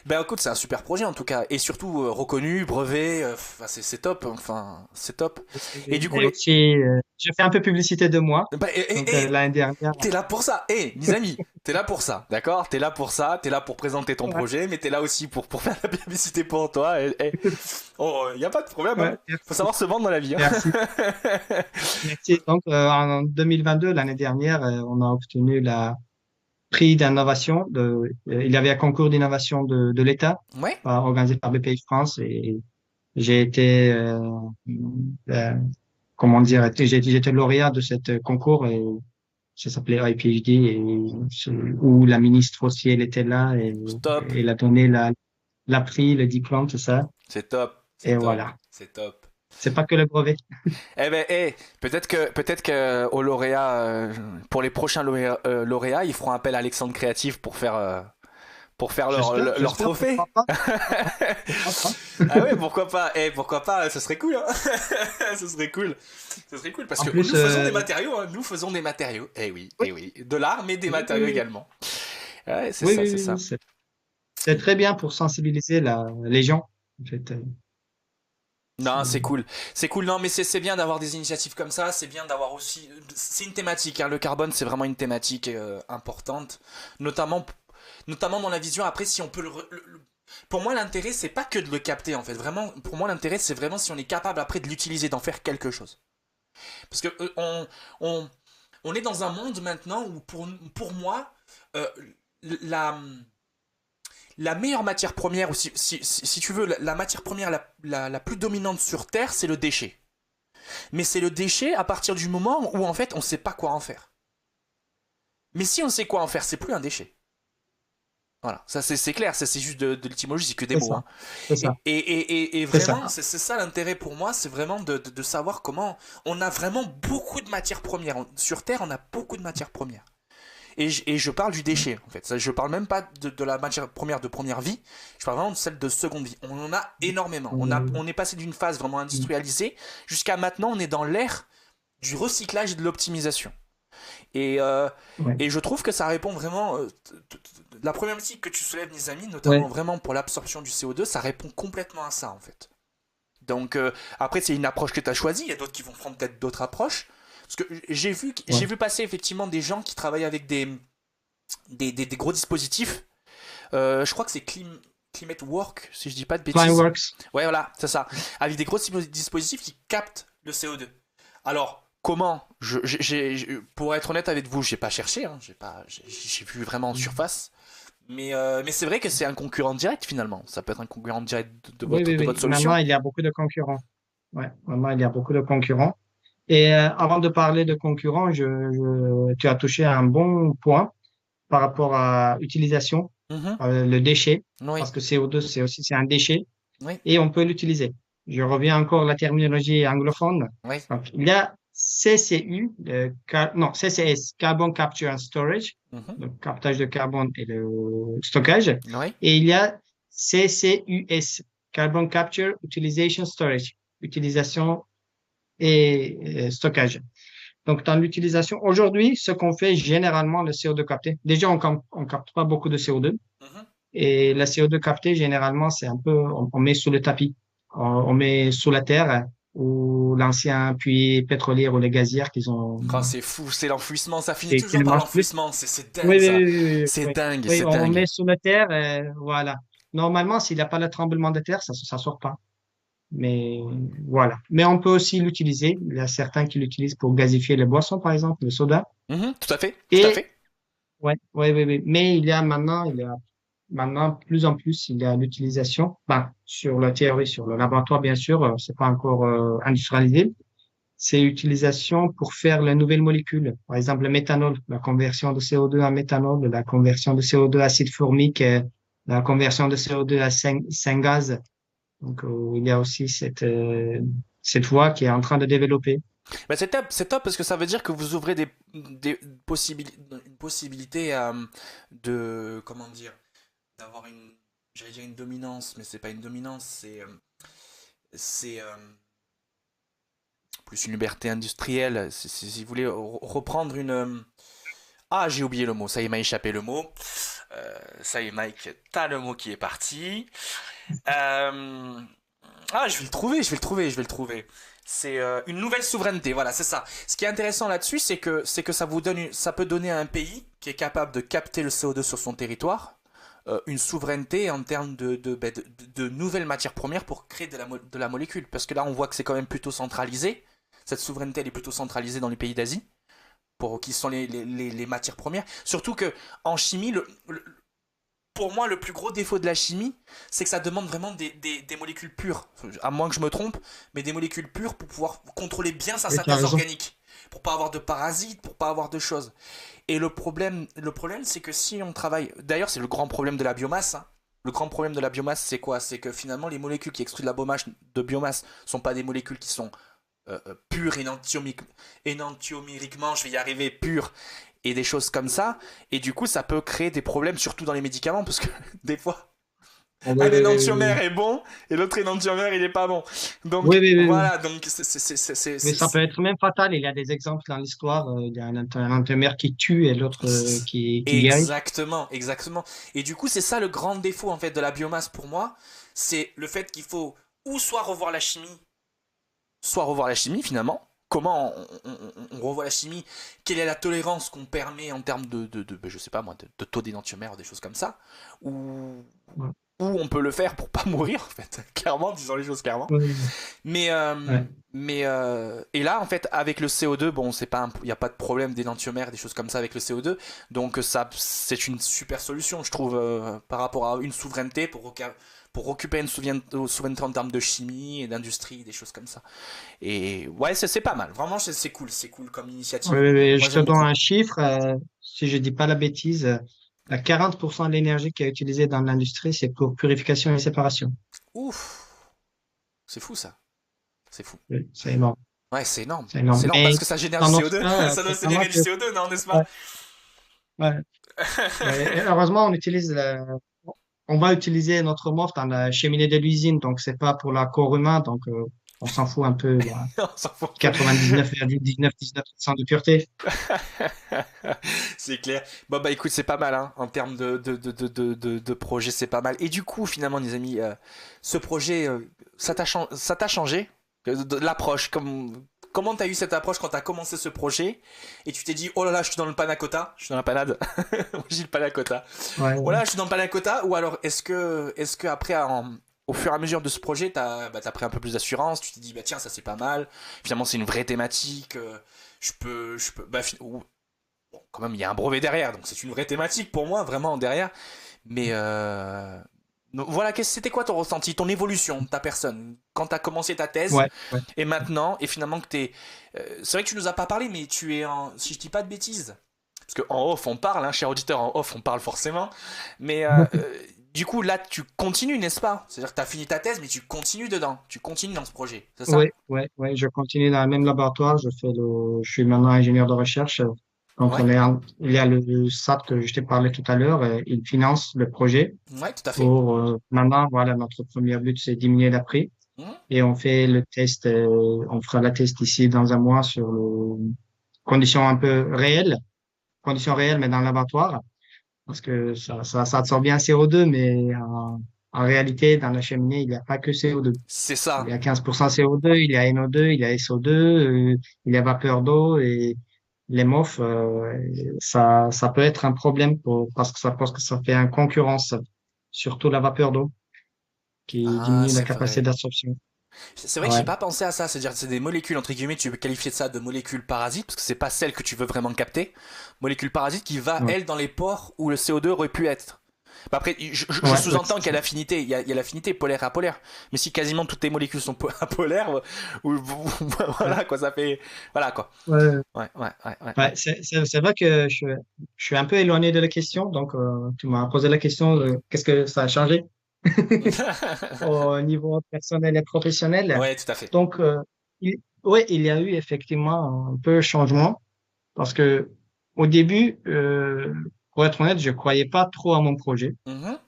B: Ben écoute, c'est un super projet en tout cas. Et surtout reconnu, brevet. Enfin, c'est top. Enfin, c'est top. Et du coup,
A: Et aussi, je fais un peu publicité de moi.
B: bah,
A: Donc, l'année dernière.
B: t'es là pour ça. Les amis, t'es là pour ça, d'accord? T'es là pour ça, t'es là pour présenter ton
A: Ouais,
B: projet, mais t'es là aussi pour faire la publicité pour toi. Oh, y a pas de problème, hein.
A: ouais,
B: Faut savoir se vendre dans la vie, hein.
A: merci. Merci. Donc, en 2022, l'année dernière, on a obtenu la prix d'innovation. Il y avait un concours d'innovation de l'État
B: Ouais,
A: organisé par BPI France et j'ai été, euh, comment dire, j'étais lauréat de cette concours et ça s'appelait iPhD où la ministre aussi, elle était là et
B: stop.
A: elle a donné la prix, le diplôme, tout ça.
B: C'est top,
A: Et
B: c'est top,
A: voilà.
B: c'est top.
A: C'est pas que le brevet.
B: Eh ben, peut-être que aux lauréats, pour les prochains lauréats, ils feront appel à Alexandre Créatif pour faire leur
A: J'espère,
B: trophée.
A: pourquoi pas, pourquoi pas.
B: Ah ouais, pourquoi pas? Pourquoi pas? Ce serait cool, hein. Ce serait cool. Ce serait cool parce
A: En
B: que
A: plus,
B: nous faisons des matériaux, hein. Nous faisons des matériaux.
A: oui,
B: Eh oui. De l'art, mais des
A: oui, oui,
B: matériaux
A: oui,
B: également. Ouais, c'est
A: oui,
B: ça,
A: oui,
B: c'est
A: oui, oui,
B: ça.
A: c'est très bien pour sensibiliser les gens. En fait,
B: Non, c'est
A: c'est-
B: cool. C'est cool. Non, mais c'est bien d'avoir des initiatives comme ça. C'est bien d'avoir aussi. C'est une thématique, hein. Le carbone, c'est vraiment une thématique importante. Notamment, notamment dans la vision. Après, si on peut pour moi, l'intérêt, c'est pas que de le capter, en fait. Vraiment, pour moi, l'intérêt, c'est vraiment si on est capable après de l'utiliser, d'en faire quelque chose. Parce que on, on est dans un monde maintenant où, pour moi, euh, la, la meilleure matière première, ou si tu veux, la matière première la plus dominante sur Terre, c'est le déchet. Mais c'est le déchet à partir du moment où, en fait, on ne sait pas quoi en faire. Mais si on sait quoi en faire, c'est plus un déchet. Voilà, ça c'est clair, ça c'est juste de l'étymologie, c'est que des
A: c'est
B: mots,
A: ça,
B: hein.
A: c'est ça,
B: Et
A: c'est ça.
B: vraiment, c'est ça l'intérêt pour moi, c'est vraiment de savoir comment on a vraiment beaucoup de matières premières. Sur Terre, on a beaucoup de matières premières. Et je parle du déchet, en fait. Je parle même pas de la matière première de première vie, je parle vraiment de celle de seconde vie. On en a énormément. On est passé d'une phase vraiment industrialisée jusqu'à maintenant, on est dans l'ère du recyclage et de l'optimisation. Et, euh,
A: Ouais,
B: et je trouve que ça répond vraiment. La problématique que tu soulèves, Nizami, notamment
A: ouais,
B: vraiment pour l'absorption du CO2, ça répond complètement à ça en fait. Donc après, c'est une approche que tu as choisie. Il y a d'autres qui vont prendre peut-être d'autres approches. Parce que
A: ouais.
B: j'ai vu passer effectivement des gens qui travaillent avec des gros dispositifs. Je crois que c'est Climate Work, si je dis pas de bêtises.
A: Climeworks.
B: Ouais, voilà, c'est ça. Avec des gros dispositifs qui captent le CO2. Alors, comment pour être honnête avec vous, j'ai pas cherché, hein, j'ai vu vraiment en surface. Mais c'est vrai que c'est un concurrent direct finalement. Ça peut être un concurrent direct
A: Oui, oui,
B: de
A: oui.
B: votre
A: Maintenant,
B: solution.
A: il y a beaucoup de concurrents. Ouais, maintenant, il y a beaucoup de concurrents. Et avant de parler de concurrents, tu as touché à un bon point par rapport à l'utilisation,
B: Mhm.
A: le déchet,
B: Oui,
A: parce que CO2, c'est un déchet
B: oui,
A: et on peut l'utiliser. Je reviens encore à la terminologie anglophone.
B: oui.
A: Donc, il y a CCU, non, CCS, Carbon Capture and Storage,
B: Mhm.
A: le captage de carbone et le stockage.
B: Oui.
A: Et il y a CCUS, Carbon Capture, Utilization, Storage, utilisation et stockage. Donc, dans l'utilisation, aujourd'hui, ce qu'on fait généralement, le CO2 capté, déjà, on capte pas beaucoup de CO2.
B: Mhm.
A: Et la CO2 captée, généralement, c'est un peu, on met sous le tapis, on met sous la terre ou l'ancien puits pétrolier ou les gazières qu'ils ont,
B: Oh, c'est fou, c'est l'enfouissement, ça finit
A: qui
B: toujours
A: ne
B: par
A: marchent plus.
B: l'enfouissement, c'est
A: Oui,
B: dingue
A: oui,
B: ça.
A: oui, oui,
B: C'est
A: oui.
B: dingue,
A: Oui,
B: c'est
A: on
B: dingue.
A: met sous la terre, voilà. Normalement, s'il n'y a pas le tremblement de terre, ça sort pas. Mais voilà. Mais on peut aussi l'utiliser. Il y a certains qui l'utilisent pour gazifier les boissons, par exemple, le soda.
B: Mhm, tout à fait, tout à
A: Et
B: fait.
A: ouais, ouais, ouais, ouais. Mais il y a maintenant, plus en plus, il y a l'utilisation, ben, sur la théorie, sur le laboratoire, bien sûr, c'est pas encore industrialisé. C'est l'utilisation pour faire les nouvelles molécules. Par exemple, le méthanol, la conversion de CO2 en méthanol, la conversion de CO2 à acide formique, la conversion de CO2 à gaz. Donc, il y a aussi cette voie qui est en train de développer.
B: Bah, c'est top parce que ça veut dire que vous ouvrez des une possibilité de, comment dire, d'avoir une, j'allais dire une dominance, mais c'est pas une dominance, c'est plus une liberté industrielle. Si vous voulez reprendre une, ah, j'ai oublié le mot, ça y est, m'a échappé le mot. Ça y est, Mike, t'as le mot qui est parti. Euh, Ah, je vais le trouver, je vais le trouver, je vais le trouver. C'est une nouvelle souveraineté, voilà, c'est ça. Ce qui est intéressant là-dessus, c'est que ça vous donne, ça peut donner à un pays qui est capable de capter le CO2 sur son territoire une souveraineté en termes de nouvelles matières premières pour créer de la molécule. Parce que là, on voit que c'est quand même plutôt centralisé. Cette souveraineté, elle est plutôt centralisée dans les pays d'Asie pour qui sont les matières premières. Surtout que en chimie, pour moi, le plus gros défaut de la chimie, c'est que ça demande vraiment des molécules pures. À moins que je me trompe, mais des molécules pures pour pouvoir contrôler bien sa
A: Oui, tu as
B: synthèse
A: raison.
B: organique. Pour pas avoir de parasites, pour pas avoir de choses. Et le problème c'est que si on travaille. D'ailleurs, c'est le grand problème de la biomasse, hein. Le grand problème de la biomasse, c'est quoi? C'est que finalement, les molécules qui extruent de biomasse sont pas des molécules qui sont pures énantiomériquement, je vais y arriver, pures et des choses comme ça. Et du coup, ça peut créer des problèmes, surtout dans les médicaments, parce que des fois,
A: Oui,
B: un
A: oui, oui, oui,
B: énantiomère
A: oui.
B: est bon et l'autre énantiomère, il est pas bon.
A: Oui,
B: Donc
A: oui, oui, oui.
B: voilà, donc
A: Mais ça peut être même fatal. Il y a des exemples dans l'histoire. Il y a un intérimaire qui tue et l'autre qui guérit.
B: exactement, exactement. Et du coup, c'est ça le grand défaut en fait de la biomasse pour moi, c'est le fait qu'il faut ou soit revoir la chimie finalement. Comment on revoit la chimie? Quelle est la tolérance qu'on permet en termes je sais pas moi, de taux d'énantiomère, des choses comme ça? Ou,
A: Ouais.
B: ou on peut le faire pour pas mourir, en fait, clairement, disons les choses clairement.
A: Oui, oui,
B: Mais,
A: ouais.
B: et là, en fait, avec le CO2, bon, il n'y a pas de problème d'énantiomère, des choses comme ça avec le CO2. Donc, ça, c'est une super solution, je trouve, par rapport à une souveraineté pour occuper une souveraineté en termes de chimie et d'industrie, des choses comme ça. Et ouais, c'est pas mal. Vraiment, c'est cool comme
A: Oui,
B: initiative.
A: oui, oui.
B: Moi,
A: Je te
B: j'aime
A: donne
B: beaucoup.
A: un chiffre. Si je dis pas la bêtise, 40% de l'énergie qui est utilisée dans l'industrie, c'est pour purification et séparation.
B: Ouf, c'est fou ça. C'est fou.
A: Oui, c'est énorme.
B: Ouais, c'est énorme.
A: C'est énorme.
B: C'est énorme parce
A: Mais
B: que ça génère du
A: dans notre
B: CO2.
A: cas,
B: Ça doit
A: c'est vraiment
B: générer du
A: que,
B: CO2, non, n'est-ce
A: ouais,
B: pas?
A: ouais, ouais. Et heureusement, on va utiliser notre MOF dans la cheminée de l'usine, donc c'est pas pour la corps humain, donc on s'en fout un peu. Il y a
B: On s'en fout un peu.
A: 99,19% de pureté.
B: C'est clair. Bon, bah écoute, c'est pas mal, hein, en termes de projet, c'est pas mal. Et du coup, finalement, les amis, ce projet, ça t'a changé? L'approche, comment t'as eu cette approche quand t'as commencé ce projet et tu t'es dit, oh là là, je suis dans le panna cotta, je suis dans la panade, moi j'ai le panna cotta.
A: Ouais,
B: Oh là
A: ouais.
B: là, je suis dans le panna cotta, ou alors est-ce que après, au fur et à mesure de ce projet, t'as pris un peu plus d'assurance, tu t'es dit, bah tiens, ça c'est pas mal, finalement c'est une vraie thématique, bon, quand même, il y a un brevet derrière, donc c'est une vraie thématique pour moi, vraiment derrière. Mais Donc, voilà, c'était quoi ton ressenti, ton évolution, ta personne, quand tu as commencé ta thèse,
A: Ouais, ouais.
B: et maintenant, et finalement que tu es... c'est vrai que tu nous as pas parlé, mais tu es en... Si je dis pas de bêtises, parce qu'en off, on parle, hein, cher auditeur, en off, on parle forcément, mais du coup, là, tu continues, n'est-ce pas? C'est-à-dire que tu as fini ta thèse, mais tu continues dedans, tu continues dans ce projet, c'est
A: Oui,
B: ça?
A: ouais, ouais, je continue dans le même laboratoire. Je suis maintenant ingénieur de recherche. Donc,
B: Ouais,
A: il y a le SAT que je t'ai parlé tout à l'heure. Il finance le projet
B: ouais, tout à fait.
A: pour, maintenant, voilà, notre premier but, c'est diminuer la prix.
B: Mhm.
A: Et on fait le test, on fera la test ici dans un mois sur les conditions un peu réelles, conditions réelles, mais dans le laboratoire. Parce que ça absorbe bien CO2, mais en réalité, dans la cheminée, il n'y a pas que CO2.
B: C'est
A: Il y
B: ça.
A: a 15% CO2, il y a NO2, il y a SO2, il y a vapeur d'eau et les MOF, ça peut être un problème parce que ça fait une concurrence, surtout la vapeur d'eau qui
B: Ah,
A: diminue la
B: c'est
A: capacité
B: vrai.
A: d'absorption.
B: C'est vrai que j'ai
A: Ouais,
B: pas pensé à ça, c'est-à-dire que c'est des molécules, entre guillemets, tu veux qualifier de ça de molécules parasites, parce que c'est pas celle que tu veux vraiment capter. Molécule parasite qui va,
A: ouais,
B: elle, dans les pores où le CO2 aurait pu être. Bah après, je
A: ouais, ouais,
B: sous-entends qu'il y a l'affinité, il y a l'affinité polaire à polaire. Mais si quasiment toutes tes molécules sont apolaires,
A: ouais,
B: voilà quoi, ça fait. Voilà quoi.
A: ouais.
B: Ouais.
A: Ouais, c'est vrai que je suis un peu éloigné de la question, donc tu m'as posé la question de qu'est-ce que ça a changé au niveau personnel et professionnel.
B: Ouais, tout à fait.
A: Donc, oui, il y a eu effectivement un peu de changement parce que au début, pour être honnête, je croyais pas trop à mon projet.
B: Mhm.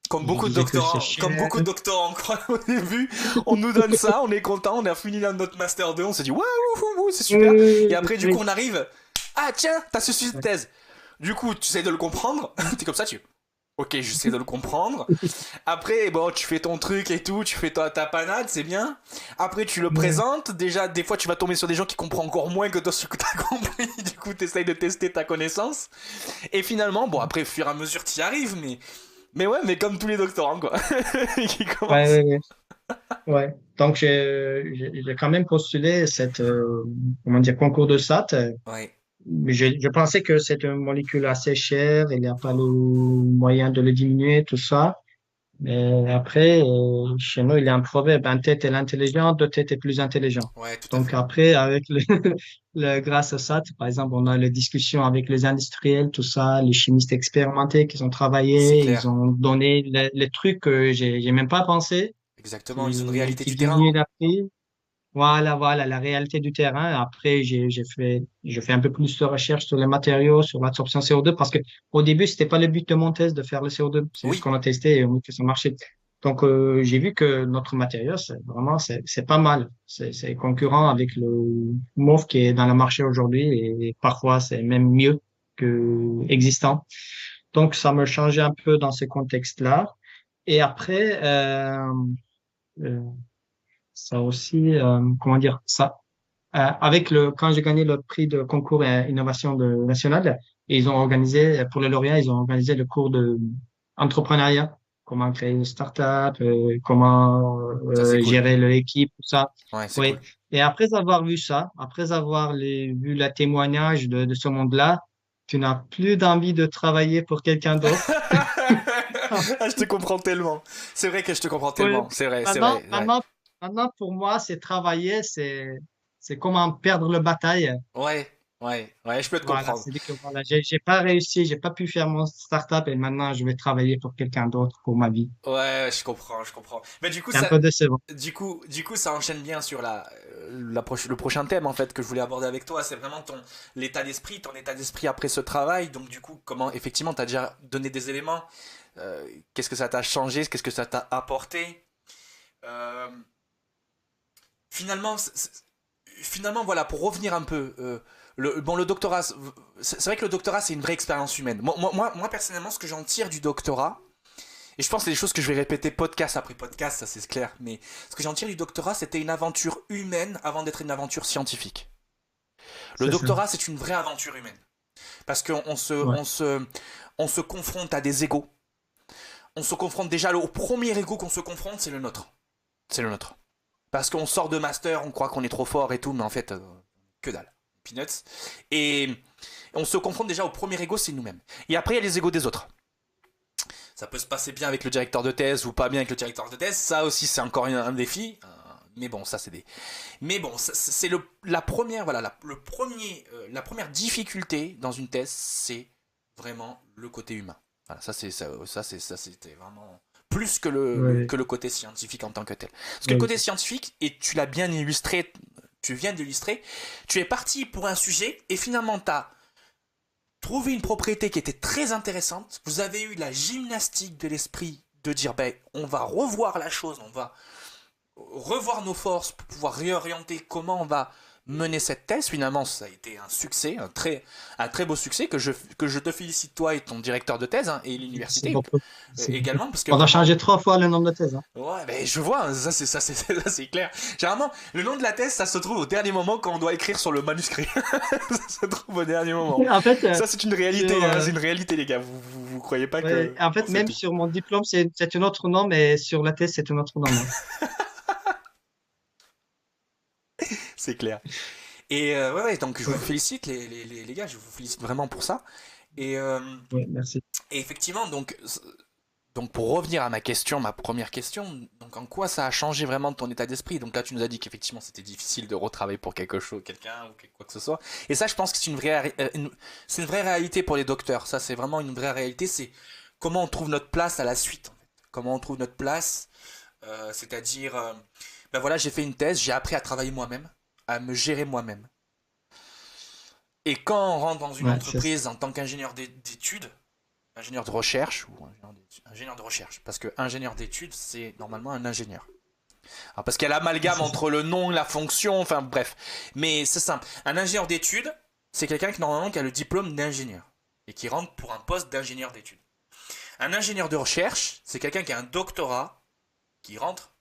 A: Je disais que c'est
B: Comme
A: cher.
B: beaucoup de doctorants croient au début, on nous donne ça, on est content, on a fini notre master 2, on se dit waouh, c'est super. Et après, du coup,
A: Oui,
B: on arrive, ah tiens, t'as ce sujet de
A: oui,
B: thèse. Du coup, tu essaies de le comprendre, t'es comme ça, tu. Ok, j'essaie de le comprendre. Après, bon, tu fais ton truc et tout, tu fais ta panade, c'est bien. Après, tu le
A: oui,
B: présentes. Déjà, des fois, tu vas tomber sur des gens qui comprennent encore moins que toi ce que t'as compris. Du coup, t'essayes de tester ta connaissance. Et finalement, bon, après, au fur et à mesure, t'y arrives, mais ouais, mais comme tous les doctorants, quoi. qui commencent.
A: ouais, ouais. Ouais. Donc, j'ai quand même postulé cette, comment dire, concours de SAT.
B: Ouais.
A: Mais je pensais que c'est une molécule assez chère, il n'y a pas le moyen de le diminuer, tout ça. Mais après, chez nous, il y a un proverbe, un tête est l'intelligent, deux têtes est plus intelligent.
B: Ouais, tout à
A: Donc
B: fait.
A: après, avec grâce à ça, par exemple, on a les discussions avec les industriels, tout ça, les chimistes expérimentés qui ont
B: C'est
A: travaillé, ils
B: clair.
A: ont donné les trucs que j'ai même pas pensé,
B: Exactement, ils ont une réalité
A: qui
B: du terrain.
A: diminuent la prise. Voilà, la réalité du terrain. Après, je fais un peu plus de recherche sur les matériaux, sur l'absorption CO2, parce que au début, c'était pas le but de mon test de faire le CO2. C'est juste
B: Oui,
A: qu'on a testé et on a vu que ça marchait. Donc, j'ai vu que notre matériau, c'est pas mal. C'est concurrent avec le MOF qui est dans le marché aujourd'hui et parfois c'est même mieux que existant. Donc, ça me changeait un peu dans ce contexte-là. Et après, euh, ça aussi, comment dire, ça, quand j'ai gagné le prix de concours et innovation nationale, ils ont organisé, pour le lauréat, ils ont organisé le cours de entrepreneuriat, comment créer une start-up, comment
B: ça c'est cool.
A: gérer l'équipe, tout ça.
B: Ouais, c'est
A: Oui.
B: cool.
A: Et après avoir vu ça, après avoir vu la témoignage de ce monde-là, tu n'as plus d'envie de travailler pour quelqu'un d'autre.
B: Ah, je te comprends tellement. C'est vrai que je te comprends
A: Oui.
B: tellement. C'est
A: Maintenant,
B: vrai. Ouais.
A: maintenant, maintenant, pour moi, c'est travailler, c'est comment perdre le bataille.
B: Ouais, je peux te
A: Voilà,
B: comprendre.
A: c'est dit que voilà, j'ai pas réussi, j'ai pas pu faire mon startup et maintenant je vais travailler pour quelqu'un d'autre pour ma vie.
B: Ouais, je comprends, je comprends. Mais du coup,
A: C'est un peu décevant.
B: ça enchaîne bien sur le prochain thème en fait que je voulais aborder avec toi. C'est vraiment l'état d'esprit, ton état d'esprit après ce travail. Donc du coup, comment effectivement, t'as déjà donné des éléments. Qu'est-ce que ça t'a changé? Qu'est-ce que ça t'a apporté? Euh, finalement, finalement, voilà, pour revenir un peu, le doctorat, c'est vrai que le doctorat, c'est une vraie expérience humaine. Moi, personnellement, ce que j'en tire du doctorat, et je pense que c'est des choses que je vais répéter podcast après podcast, ça c'est clair, mais ce que j'en tire du doctorat, c'était une aventure humaine avant d'être une aventure scientifique. Le
A: C'est ça.
B: doctorat, c'est une vraie aventure humaine. Parce
A: Ouais,
B: on se confronte à des égos. On se confronte déjà au premier ego qu'on se confronte, c'est le nôtre. C'est le nôtre. Parce qu'on sort de master, on croit qu'on est trop fort et tout, mais en fait, que dalle. Peanuts. Et on se confronte déjà au premier ego, c'est nous-mêmes. Et après, il y a les égos des autres. Ça peut se passer bien avec le directeur de thèse ou pas bien avec le directeur de thèse. Ça aussi, c'est encore un défi. Mais bon, ça c'est des. Mais bon, c'est la première, voilà, la première difficulté dans une thèse, c'est vraiment le côté humain. Voilà, ça c'était vraiment plus que
A: Oui,
B: que le côté scientifique en tant que tel. Parce que le
A: oui,
B: côté scientifique, et tu l'as bien illustré, tu viens d'illustrer, tu es parti pour un sujet et finalement tu as trouvé une propriété qui était très intéressante. Vous avez eu la gymnastique de l'esprit de dire ben, on va revoir la chose, on va revoir nos forces pour pouvoir réorienter comment on va mener cette thèse. Finalement, ça a été un succès, un très beau succès que je te félicite toi et ton directeur de thèse hein, et
A: c'est
B: l'université
A: beaucoup. C'est beaucoup.
B: également parce que
A: On a
B: vraiment
A: changé 3 fois le nom de thèse, hein.
B: ouais ben je vois ça c'est clair. Généralement le nom de la thèse ça se trouve au dernier moment quand on doit écrire sur le manuscrit. Ça se trouve au dernier moment.
A: En fait,
B: Ça c'est une réalité
A: sur,
B: hein, c'est une réalité les gars. Vous croyez pas
A: ouais,
B: que
A: en fait,
B: c'est
A: même
B: tout.
A: sur mon diplôme, c'est un autre nom, mais sur la thèse, c'est un autre nom, hein.
B: C'est clair. Et ouais, donc je vous
A: Ouais,
B: félicite les gars, je vous félicite vraiment pour ça. Et, euh,
A: ouais, merci.
B: et effectivement, donc pour revenir à ma question, ma première question, donc en quoi ça a changé vraiment ton état d'esprit? Donc là tu nous as dit qu'effectivement c'était difficile de retravailler pour quelque chose, quelqu'un ou quoi que ce soit. Et ça je pense que c'est une vraie réalité pour les docteurs. Ça c'est vraiment une vraie réalité, c'est comment on trouve notre place à la suite. En fait. Comment on trouve notre place, c'est-à-dire, ben voilà j'ai fait une thèse, j'ai appris à travailler moi-même, à me gérer moi-même. Et quand on rentre dans une
A: Ouais, c'est ça.
B: entreprise en tant qu'ingénieur d'études, ingénieur de recherche, ou ingénieur de recherche, parce que ingénieur d'études, c'est normalement un ingénieur. Alors parce qu'il y a l'amalgame
A: C'est ça.
B: entre le nom et la fonction, enfin bref. Mais c'est simple. Un ingénieur d'études, c'est quelqu'un qui normalement qui a le diplôme d'ingénieur et qui rentre pour un poste d'ingénieur d'études. Un ingénieur de recherche, c'est quelqu'un qui a un doctorat qui rentre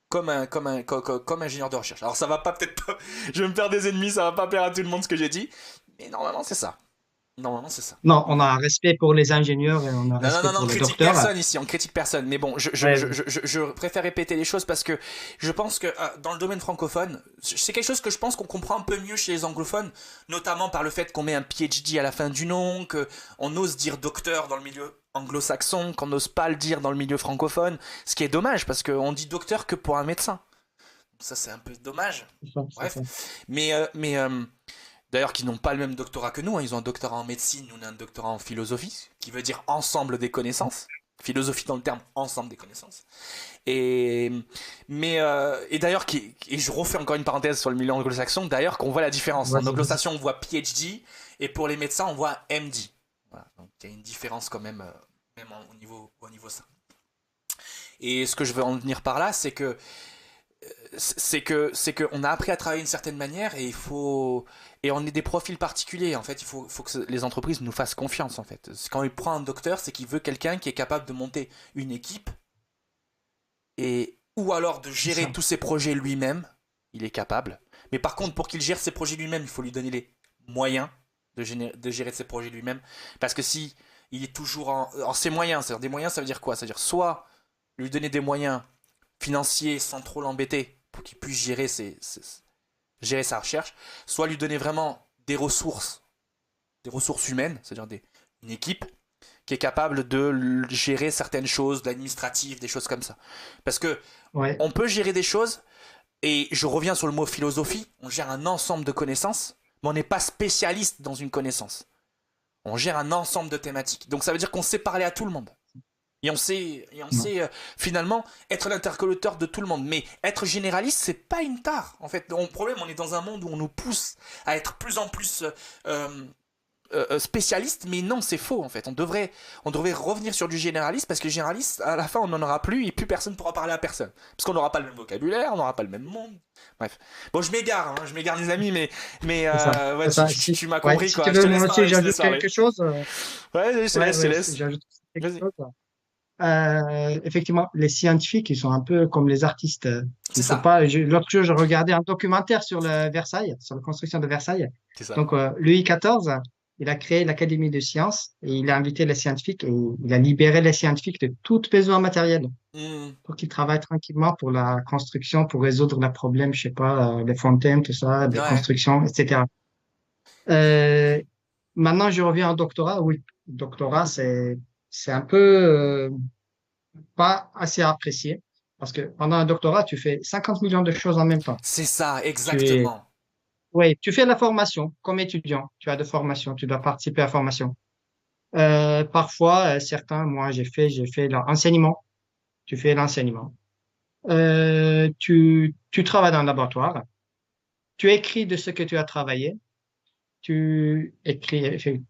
B: comme ingénieur de recherche. Alors ça va pas peut-être pas, je vais me faire des ennemis, ça va pas plaire à tout le monde ce que j'ai dit, mais normalement c'est ça. Normalement c'est ça.
A: Non, on a un respect pour les ingénieurs et on a un
B: Non, non,
A: respect
B: non, non, on
A: pour les
B: critique
A: docteurs.
B: personne ici, on critique personne. Mais bon,
A: Ouais,
B: je préfère répéter les choses parce que je pense que dans le domaine francophone, c'est quelque chose que je pense qu'on comprend un peu mieux chez les anglophones, notamment par le fait qu'on met un PhD à la fin du nom, qu'on ose dire docteur dans le milieu anglo-saxon, qu'on n'ose pas le dire dans le milieu francophone, ce qui est dommage parce qu'on dit docteur que pour un médecin. Ça, c'est un peu dommage.
A: c'est ça, c'est
B: Bref.
A: ça.
B: Mais d'ailleurs, qui n'ont pas le même doctorat que nous. Hein. Ils ont un doctorat en médecine, nous on a un doctorat en philosophie, qui veut dire ensemble des connaissances. Philosophie dans le terme ensemble des connaissances. Et, et d'ailleurs, et je refais encore une parenthèse sur le milieu anglo-saxon, d'ailleurs, qu'on voit la différence. En
A: Vas-y, vas-y.
B: anglo-saxon, on voit PhD, et pour les médecins, on voit MD. Voilà. Donc il y a une différence quand même, même au niveau ça. Et ce que je veux en venir par là, c'est que on a appris à travailler d'une certaine manière et il faut et on est des profils particuliers en fait faut que les entreprises nous fassent confiance en fait quand il prend un docteur c'est qu'il veut quelqu'un qui est capable de monter une équipe et ou alors de
A: C'est
B: gérer
A: ça.
B: tous ses projets lui-même il est capable mais par contre pour qu'il gère ses projets lui-même il faut lui donner les moyens de gérer ses projets lui-même parce que si il est toujours en ses moyens c'est-à-dire des moyens ça veut dire quoi ça veut dire soit lui donner des moyens financiers sans trop l'embêter pour qu'il puisse gérer sa recherche, soit lui donner vraiment des ressources humaines, c'est-à-dire une équipe qui est capable de gérer certaines choses, de l'administratif, des choses comme ça. Parce que
A: Ouais,
B: on peut gérer des choses, et je reviens sur le mot philosophie, on gère un ensemble de connaissances, mais on n'est pas spécialiste dans une connaissance. On gère un ensemble de thématiques. Donc ça veut dire qu'on sait parler à tout le monde. Et on
A: non,
B: sait finalement être l'interlocuteur de tout le monde. Mais être généraliste, c'est pas une tare. En fait, le problème, on est dans un monde où on nous pousse à être plus en plus spécialiste, mais non, c'est faux en fait. On devrait revenir sur du généraliste parce que généraliste, à la fin, on n'en aura plus et plus personne pourra parler à personne. Parce qu'on n'aura pas le même vocabulaire, on n'aura pas le même monde. Bref. Bon, je m'égare les amis, mais
A: c'est ça.
B: ouais,
A: C'est ça. Si,
B: tu m'as
A: ouais,
B: compris
A: si tu
B: quoi. Je
A: veux,
B: te
A: moi
B: laisse
A: aussi,
B: parler, je te
A: j'ajoute
B: laisse parler.
A: quelque chose.
B: Ouais, je te
A: Ouais,
B: laisse, je te
A: ouais,
B: laisse.
A: j'ajoute quelque
B: Vas-y.
A: chose. Effectivement, les scientifiques, ils sont un peu comme les artistes.
B: C'est
A: Il faut
B: ça.
A: pas. L'autre jour, je regardais un documentaire sur le Versailles, sur la construction de Versailles.
B: C'est ça.
A: Donc, Louis XIV, il a créé l'Académie de sciences et il a invité les scientifiques et il a libéré les scientifiques de tout besoin matériel
B: Hmm.
A: pour qu'ils travaillent tranquillement pour la construction, pour résoudre les problèmes, je sais pas, des fontaines, tout ça, des
B: Ouais.
A: constructions, etc. Euh, Maintenant, je reviens au doctorat. Oui, doctorat, c'est un peu pas assez apprécié parce que pendant un doctorat, tu fais 50 millions de choses en même temps.
B: C'est ça,
A: Tu es,
B: exactement.
A: ouais, tu fais de la formation comme étudiant. Tu as de formation, tu dois participer à la formation. Parfois, certains, moi, j'ai fait l'enseignement. Tu fais l'enseignement. Tu travailles dans le laboratoire. Tu écris de ce que tu as travaillé. Tu écris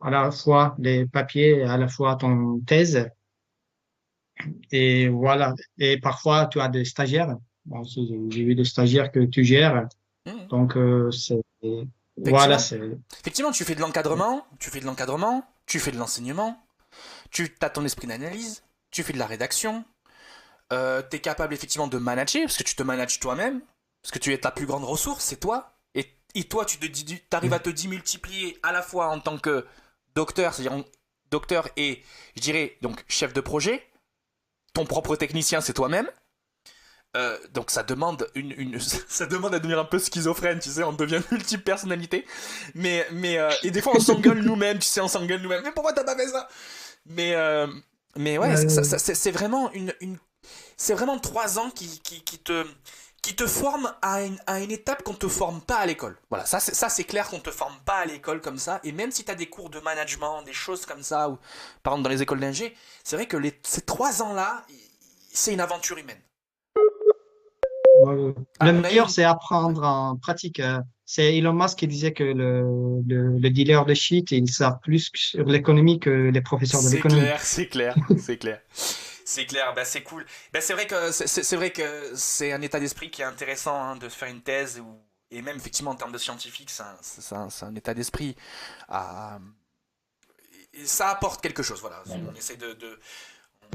A: à la fois les papiers, à la fois ton thèse. Et voilà. Et parfois, tu as des stagiaires. Bon, j'ai eu des stagiaires que tu gères.
B: Mhm.
A: Donc, voilà,
B: Effectivement.
A: c'est,
B: Effectivement, tu fais de l'encadrement, tu fais de l'encadrement, tu fais de l'enseignement, tu as ton esprit d'analyse, tu fais de la rédaction, tu es capable effectivement de manager, parce que tu te manages toi-même, parce que tu es ta plus grande ressource, c'est toi. Et toi, tu arrives à te démultiplier à la fois en tant que docteur, c'est-à-dire docteur et, je dirais, donc chef de projet, ton propre technicien, c'est toi-même. Donc ça demande ça demande à devenir un peu schizophrène, tu sais, on devient multiple personnalité. Et des fois on s'engueule nous-mêmes, tu sais, on s'engueule nous-mêmes. Mais pourquoi t'as pas fait ça? Mais euh, mais ouais,
A: euh,
B: c'est vraiment c'est vraiment 3 ans qui te forment à une étape qu'on te forme pas à l'école. Voilà, ça c'est clair qu'on te forme pas à l'école comme ça. Et même si t'as des cours de management, des choses comme ça, ou par exemple dans les écoles d'ingé, c'est vrai que ces 3 ans-là, c'est une aventure humaine. À
A: le
B: mon
A: meilleur,
B: avis,
A: c'est apprendre en pratique. C'est Elon Musk qui disait que le dealer de shit, il savent plus sur l'économie que les professeurs de
B: c'est
A: l'économie.
B: clair, c'est clair, c'est clair. C'est clair, bah c'est cool. Bah c'est vrai que c'est vrai que c'est un état d'esprit qui est intéressant hein, de faire une thèse et même effectivement en termes de scientifique, c'est un état d'esprit à et ça apporte quelque chose. Voilà, on essaie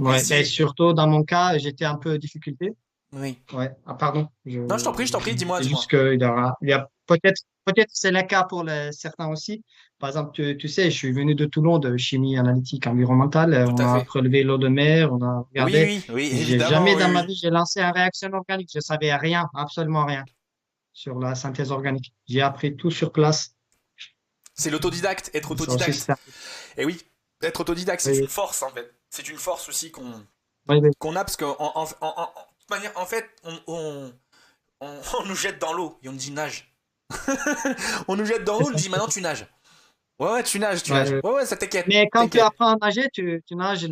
B: on
A: Ouais, et
B: essaie.
A: surtout dans mon cas, j'étais un peu en difficulté.
B: Oui.
A: Ouais. Ah, pardon.
B: Non, je t'en prie, dis-moi,
A: C'est juste
B: dis-moi.
A: il y a peut-être c'est le cas pour certains aussi. Par exemple, tu sais, je suis venu de Toulon de chimie analytique environnementale.
B: Tout
A: On
B: à
A: a
B: fait.
A: prélevé l'eau de mer, on a
B: Oui,
A: regardé.
B: oui, oui,
A: J'ai
B: évidemment,
A: jamais
B: oui,
A: dans ma
B: oui.
A: vie j'ai lancé une réaction organique. Je savais rien, absolument rien sur la synthèse organique. J'ai appris tout sur place.
B: C'est l'autodidacte, être
A: Ça aussi,
B: autodidacte.
A: c'est
B: Et oui, être autodidacte, c'est une
A: oui,
B: force en fait. C'est une force aussi
A: oui, oui.
B: qu'on a parce qu'de toute manière, en fait, on nous jette dans l'eau et on nous dit nage. On nous jette dans
A: C'est
B: l'eau, on nous
A: ça,
B: dit
A: c'est
B: maintenant
A: ça.
B: tu nages. Ouais, ouais, tu nages, tu
A: Ouais,
B: nages.
A: ouais.
B: Ouais, ouais, ça t'inquiète,
A: Mais quand tu
B: t'inquiète.
A: apprends à nager, tu nages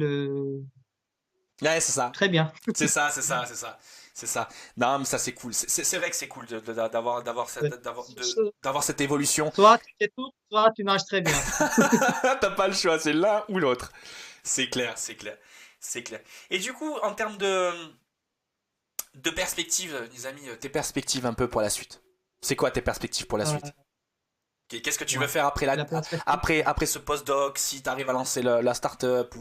B: Ouais, c'est ça.
A: très bien.
B: C'est ça, c'est ça, c'est ça. C'est ça. Non, mais ça c'est cool. C'est vrai que c'est cool d'avoir cette évolution.
A: Soit tu sais tout, soit tu nages très bien.
B: T'as pas le choix, c'est l'un ou l'autre. C'est clair, c'est clair. C'est clair. Et du coup, en termes de perspectives, les amis, tes perspectives un peu pour la suite. C'est quoi tes perspectives pour la
A: Euh,
B: suite? Qu'est-ce que tu veux
A: ouais.
B: faire
A: La perspective.
B: après ce postdoc, si tu arrives à lancer la start-up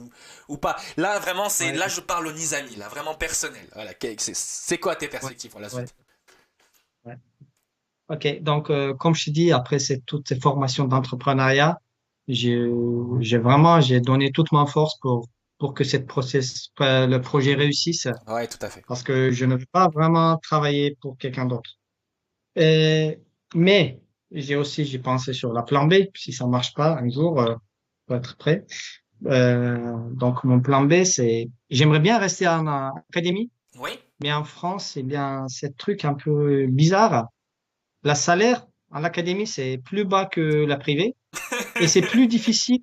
B: ou pas? Là, vraiment,
A: Ouais,
B: là, je parle au Nizami, là, vraiment personnel. Voilà, c'est quoi tes
A: ouais,
B: perspectives pour la
A: ouais,
B: suite?
A: ouais. OK. Donc, comme je te dis, après toutes ces formations d'entrepreneuriat, j'ai, j'ai donné toute ma force pour que le projet réussisse
B: Ouais, tout à fait.
A: parce que je ne veux pas vraiment travailler pour quelqu'un d'autre. Et- mais j'ai pensé sur la plan B, si ça marche pas un jour, faut être prêt. Donc, mon plan B, j'aimerais bien rester en académie,
B: Oui?
A: mais en France, c'est bien, ce truc un peu bizarre. La salaire en académie, c'est plus bas que la privée et c'est plus difficile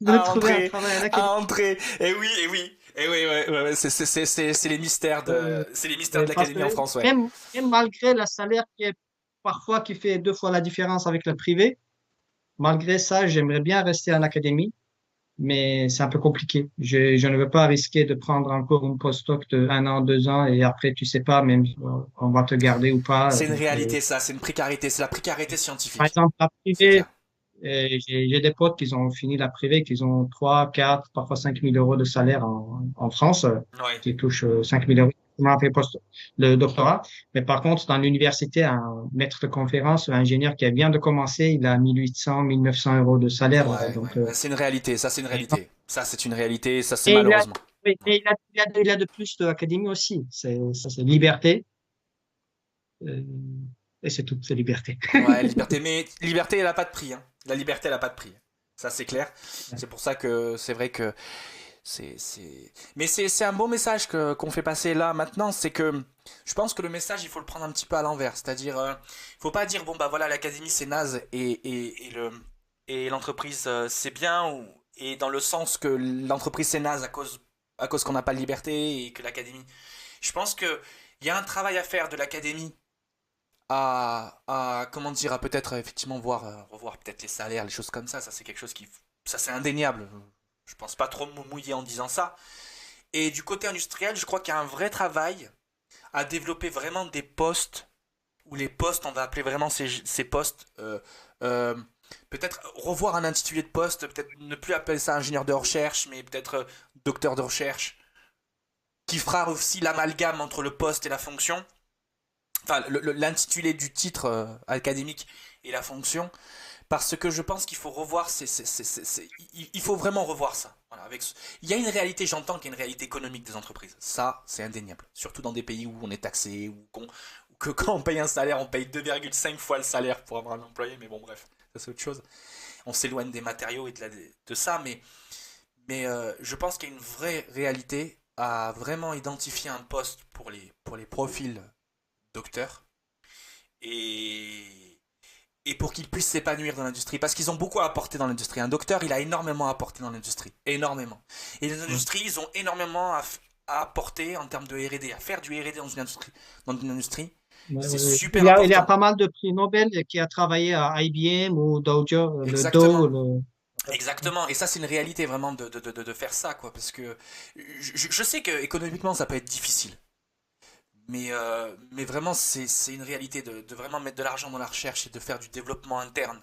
A: de trouver un travail en académie.
B: À entrer. Et oui, et oui. Et oui, ouais, ouais, ouais,
A: Euh,
B: c'est les mystères de
A: Parce que
B: l'académie en France, ouais.
A: même malgré la salaire qui fait 2 fois la différence avec la privée, malgré ça, j'aimerais bien rester en académie, mais c'est un peu compliqué. Je ne veux pas risquer de prendre encore une postdoc de 1 an, 2 ans et après, tu sais pas même on va te garder ou pas.
B: C'est une
A: Donc,
B: réalité, ça, c'est une précarité, c'est la précarité
A: par
B: scientifique.
A: exemple, la
B: C'est
A: privée,
B: clair.
A: j'ai des potes qui ont fini la privée, qui ont 3, 4, parfois 5 000 euros de salaire en France,
B: Ouais.
A: qui touchent 5 000 euros pour fait le doctorat. Mais par contre, dans l'université, un maître de conférence, un ingénieur qui vient de commencer, il a 1 800, 1 900 euros de salaire.
B: Ouais,
A: Donc,
B: ouais. C'est une réalité, ça, c'est une
A: et,
B: réalité. Ça, c'est une réalité, ça, c'est
A: et
B: malheureusement. Ouais.
A: il a de plus de l'académie aussi. Ça, c'est liberté. euh, et c'est tout, c'est liberté.
B: Ouais, liberté. Mais liberté, elle a pas de prix, hein. La liberté, elle a pas de prix. Ça, c'est clair. C'est pour ça que c'est vrai que mais c'est un beau message qu'on fait passer là maintenant. C'est que je pense que le message, il faut le prendre un petit peu à l'envers. C'est-à-dire, faut pas dire, bon, bah voilà, l'académie c'est naze et l'entreprise c'est bien, et dans le sens que l'entreprise c'est naze à cause qu'on n'a pas de liberté et que l'académie. Je pense que il y a un travail à faire de l'académie comment dire, à peut-être effectivement revoir peut-être les salaires, les choses comme ça c'est quelque chose ça c'est indéniable. Je pense pas trop me mouiller en disant ça. Et du côté industriel, je crois qu'il y a un vrai travail à développer vraiment des postes, ou les postes, on va appeler vraiment ces postes, euh, peut-être revoir un intitulé de poste, peut-être ne plus appeler ça ingénieur de recherche, mais peut-être docteur de recherche, qui fera aussi l'amalgame entre le poste et la fonction, enfin l'intitulé du titre académique et la fonction, parce que je pense qu'il faut revoir, il faut vraiment revoir ça. Voilà, il y a une réalité, j'entends qu'il y a une réalité économique des entreprises, ça c'est indéniable, surtout dans des pays où on est taxé, ou que quand on paye un salaire, on paye 2,5 fois le salaire pour avoir un employé, mais bon bref, ça c'est autre chose. On s'éloigne des matériaux et de ça, mais je pense qu'il y a une vraie réalité à vraiment identifier un poste pour les profils docteurs, et, et pour qu'ils puissent s'épanouir dans l'industrie. Parce qu'ils ont beaucoup à apporter dans l'industrie. Un docteur, il a énormément à apporter dans l'industrie. Énormément. Et les industries, ils ont énormément à apporter en termes de R&D, à faire du R&D dans une industrie.
A: Ouais,
B: C'est
A: ouais, ouais.
B: super
A: Il y a
B: important.
A: pas mal de prix Nobel qui a travaillé à IBM ou le
B: Exactement.
A: Dow.
B: Exactement, et ça c'est une réalité vraiment de faire ça, quoi, parce que je sais que économiquement ça peut être difficile, mais vraiment c'est une réalité de vraiment mettre de l'argent dans la recherche et de faire du développement interne.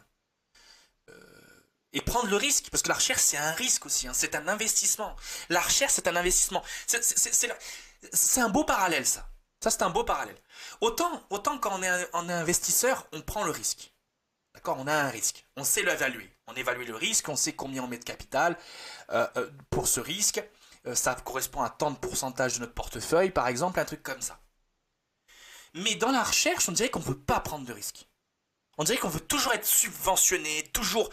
B: Et prendre le risque, parce que la recherche c'est un risque aussi, hein, c'est un investissement. La recherche c'est un investissement. C'est un beau parallèle ça. Ça c'est un beau parallèle. Autant quand on est investisseur, on prend le risque. D'accord, on a un risque. On sait l'évaluer. On évalue le risque, on sait combien on met de capital pour ce risque. Ça correspond à tant de pourcentage de notre portefeuille, par exemple, un truc comme ça. Mais dans la recherche, on dirait qu'on ne veut pas prendre de risques. On dirait qu'on veut toujours être subventionné, toujours.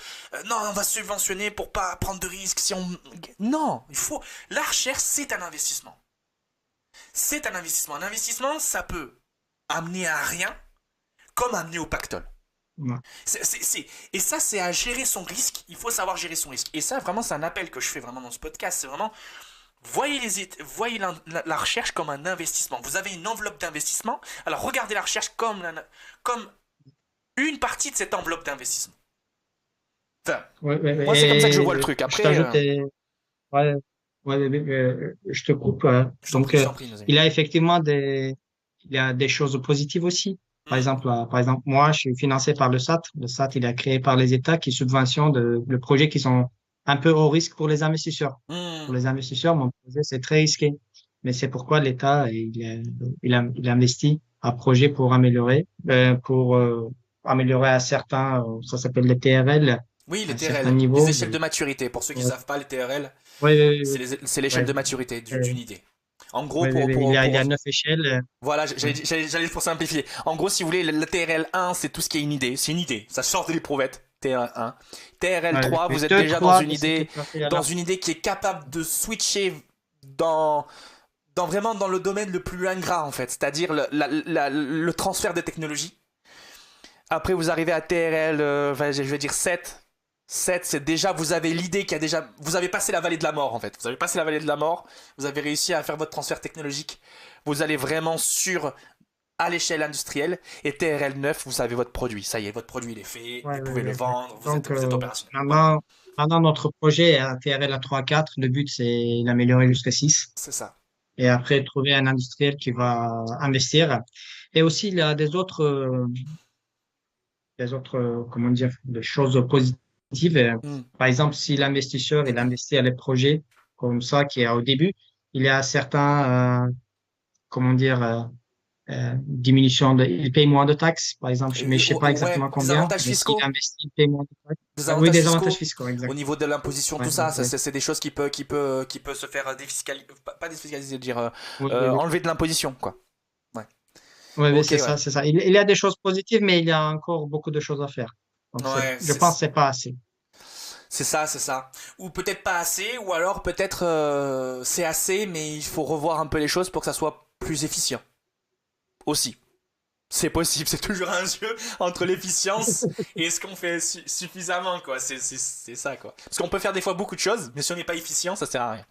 B: Non, on va subventionner pour pas prendre de risques. Si on... Non, il faut. La recherche, c'est un investissement. C'est un investissement. Un investissement, ça peut amener à rien, comme amener au pactole.
A: Ouais.
B: Et ça, c'est à gérer son risque. Il faut savoir gérer son risque. Et ça, vraiment, c'est un appel que je fais vraiment dans ce podcast. C'est vraiment, voyez la recherche comme un investissement. Vous avez une enveloppe d'investissement. Alors, regardez la recherche comme une partie de cette enveloppe d'investissement. Enfin,
A: Ouais, ouais,
B: moi, c'est comme ça que je vois le
A: et
B: truc.
A: je
B: Après,
A: t'ajoute, ouais, je te coupe.
B: je t'en prie, nos amis.
A: Il y a effectivement il y a des choses positives aussi. Par exemple, moi, je suis financé par le SAT. Le SAT, il est créé par les États qui subventionnent de projets qui sont un peu haut risque pour les investisseurs. Pour les investisseurs, mon projet, c'est très risqué. Mais c'est pourquoi l'État, il investit un projet pour améliorer à certains, ça s'appelle les TRL,
B: Oui,
A: à
B: les
A: un certain
B: TRL, les
A: niveau.
B: échelles de maturité. Pour ceux qui ne
A: Ouais,
B: savent pas, les TRL,
A: ouais, ouais,
B: c'est l'échelle
A: ouais,
B: de maturité
A: ouais,
B: d'une idée. En gros,
A: ouais, ouais, il y a 9 échelles.
B: voilà,
A: Ouais,
B: j'allais pour simplifier. En gros, si vous voulez, le TRL 1, c'est tout ce qui est une idée. C'est une idée. Ça sort de l'éprouvettes. TRL 1. TRL
A: ouais.
B: 3,
A: Mais
B: vous êtes
A: deux,
B: déjà dans
A: trois,
B: une
A: c'est tout
B: idée,
A: à fait à la.
B: qui est capable de switcher dans, vraiment dans le domaine le plus ingrat, en fait. C'est-à-dire le transfert des technologies. Après, vous arrivez à TRL, je vais dire 7. 7, c'est déjà, vous avez l'idée qu'il y a déjà. Vous avez passé la vallée de la mort, en fait. Vous avez passé la vallée de la mort. Vous avez réussi à faire votre transfert technologique. Vous allez vraiment à l'échelle industrielle. Et TRL 9, vous avez votre produit. Ça y est, votre produit, il est fait.
A: Ouais,
B: Vous
A: ouais,
B: pouvez le
A: ouais, ouais.
B: vendre.
A: Donc,
B: Vous êtes opérationnel. Voilà.
A: maintenant, notre projet est à TRL à 3 4. Le but, c'est d'améliorer jusqu'à 6.
B: C'est ça.
A: Et après, trouver un industriel qui va investir. Et aussi, il y a comment dire, des choses positives.
B: Hmm.
A: Par exemple, si l'investisseur, il investit à des projets comme ça, qui est au début, il y a certains, comment dire, diminution il paye moins de taxes, par exemple, mais je sais pas
B: Ouais,
A: exactement
B: des
A: combien,
B: avantages
A: mais s'il
B: fiscaux.
A: investit, il paye moins de taxes.
B: Des
A: Oui,
B: avantages
A: des avantages
B: fiscaux.
A: fiscaux,
B: Au
A: exact.
B: niveau de l'imposition,
A: Ouais,
B: tout
A: ouais,
B: ça,
A: ouais.
B: c'est des choses qui peut se faire défiscaliser. Pas défiscaliser, dire
A: Oui, oui, oui.
B: enlever de l'imposition, quoi. Ouais.
A: Oui, oui,
B: Ok,
A: c'est
B: ouais.
A: ça, c'est ça. Il y a des choses positives, mais il y a encore beaucoup de choses à faire. Donc,
B: Ouais,
A: je pense que c'est pas assez.
B: C'est ça, c'est ça. Ou peut-être pas assez, ou alors peut-être c'est assez, mais il faut revoir un peu les choses pour que ça soit plus efficient. Aussi. C'est possible, c'est toujours un jeu entre l'efficience et est-ce qu'on fait suffisamment, quoi. C'est ça, quoi. Parce qu'on peut faire des fois beaucoup de choses, mais si on n'est pas efficient, ça sert à rien.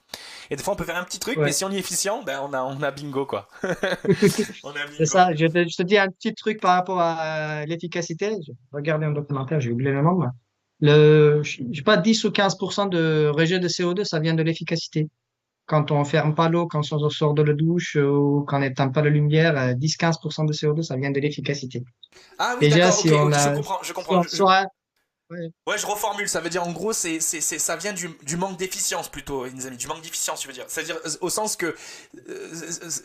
B: Et des fois, on peut faire un petit truc, mais
A: Ouais.
B: si on est efficient, ben on a bingo, quoi. On a
A: C'est
B: bingo.
A: ça. Je te dis un petit truc par rapport à l'efficacité. J'ai regardé un documentaire, j'ai oublié le nom. Mais je sais pas, 10 ou 15% de rejet de CO2, ça vient de l'efficacité. Quand on ferme pas l'eau, quand on sort de la douche ou quand on n'éteint pas la lumière, 10-15% de CO2, ça vient de l'efficacité.
B: Ah oui,
A: Déjà,
B: d'accord,
A: si
B: ok,
A: on
B: ok, je
A: a,
B: comprends, je
A: si
B: comprends.
A: on saura, ouais,
B: Ouais, je reformule, ça veut dire en gros, ça vient du manque d'efficience plutôt, les amis, du manque d'efficience, je veux dire. C'est-à-dire au sens que,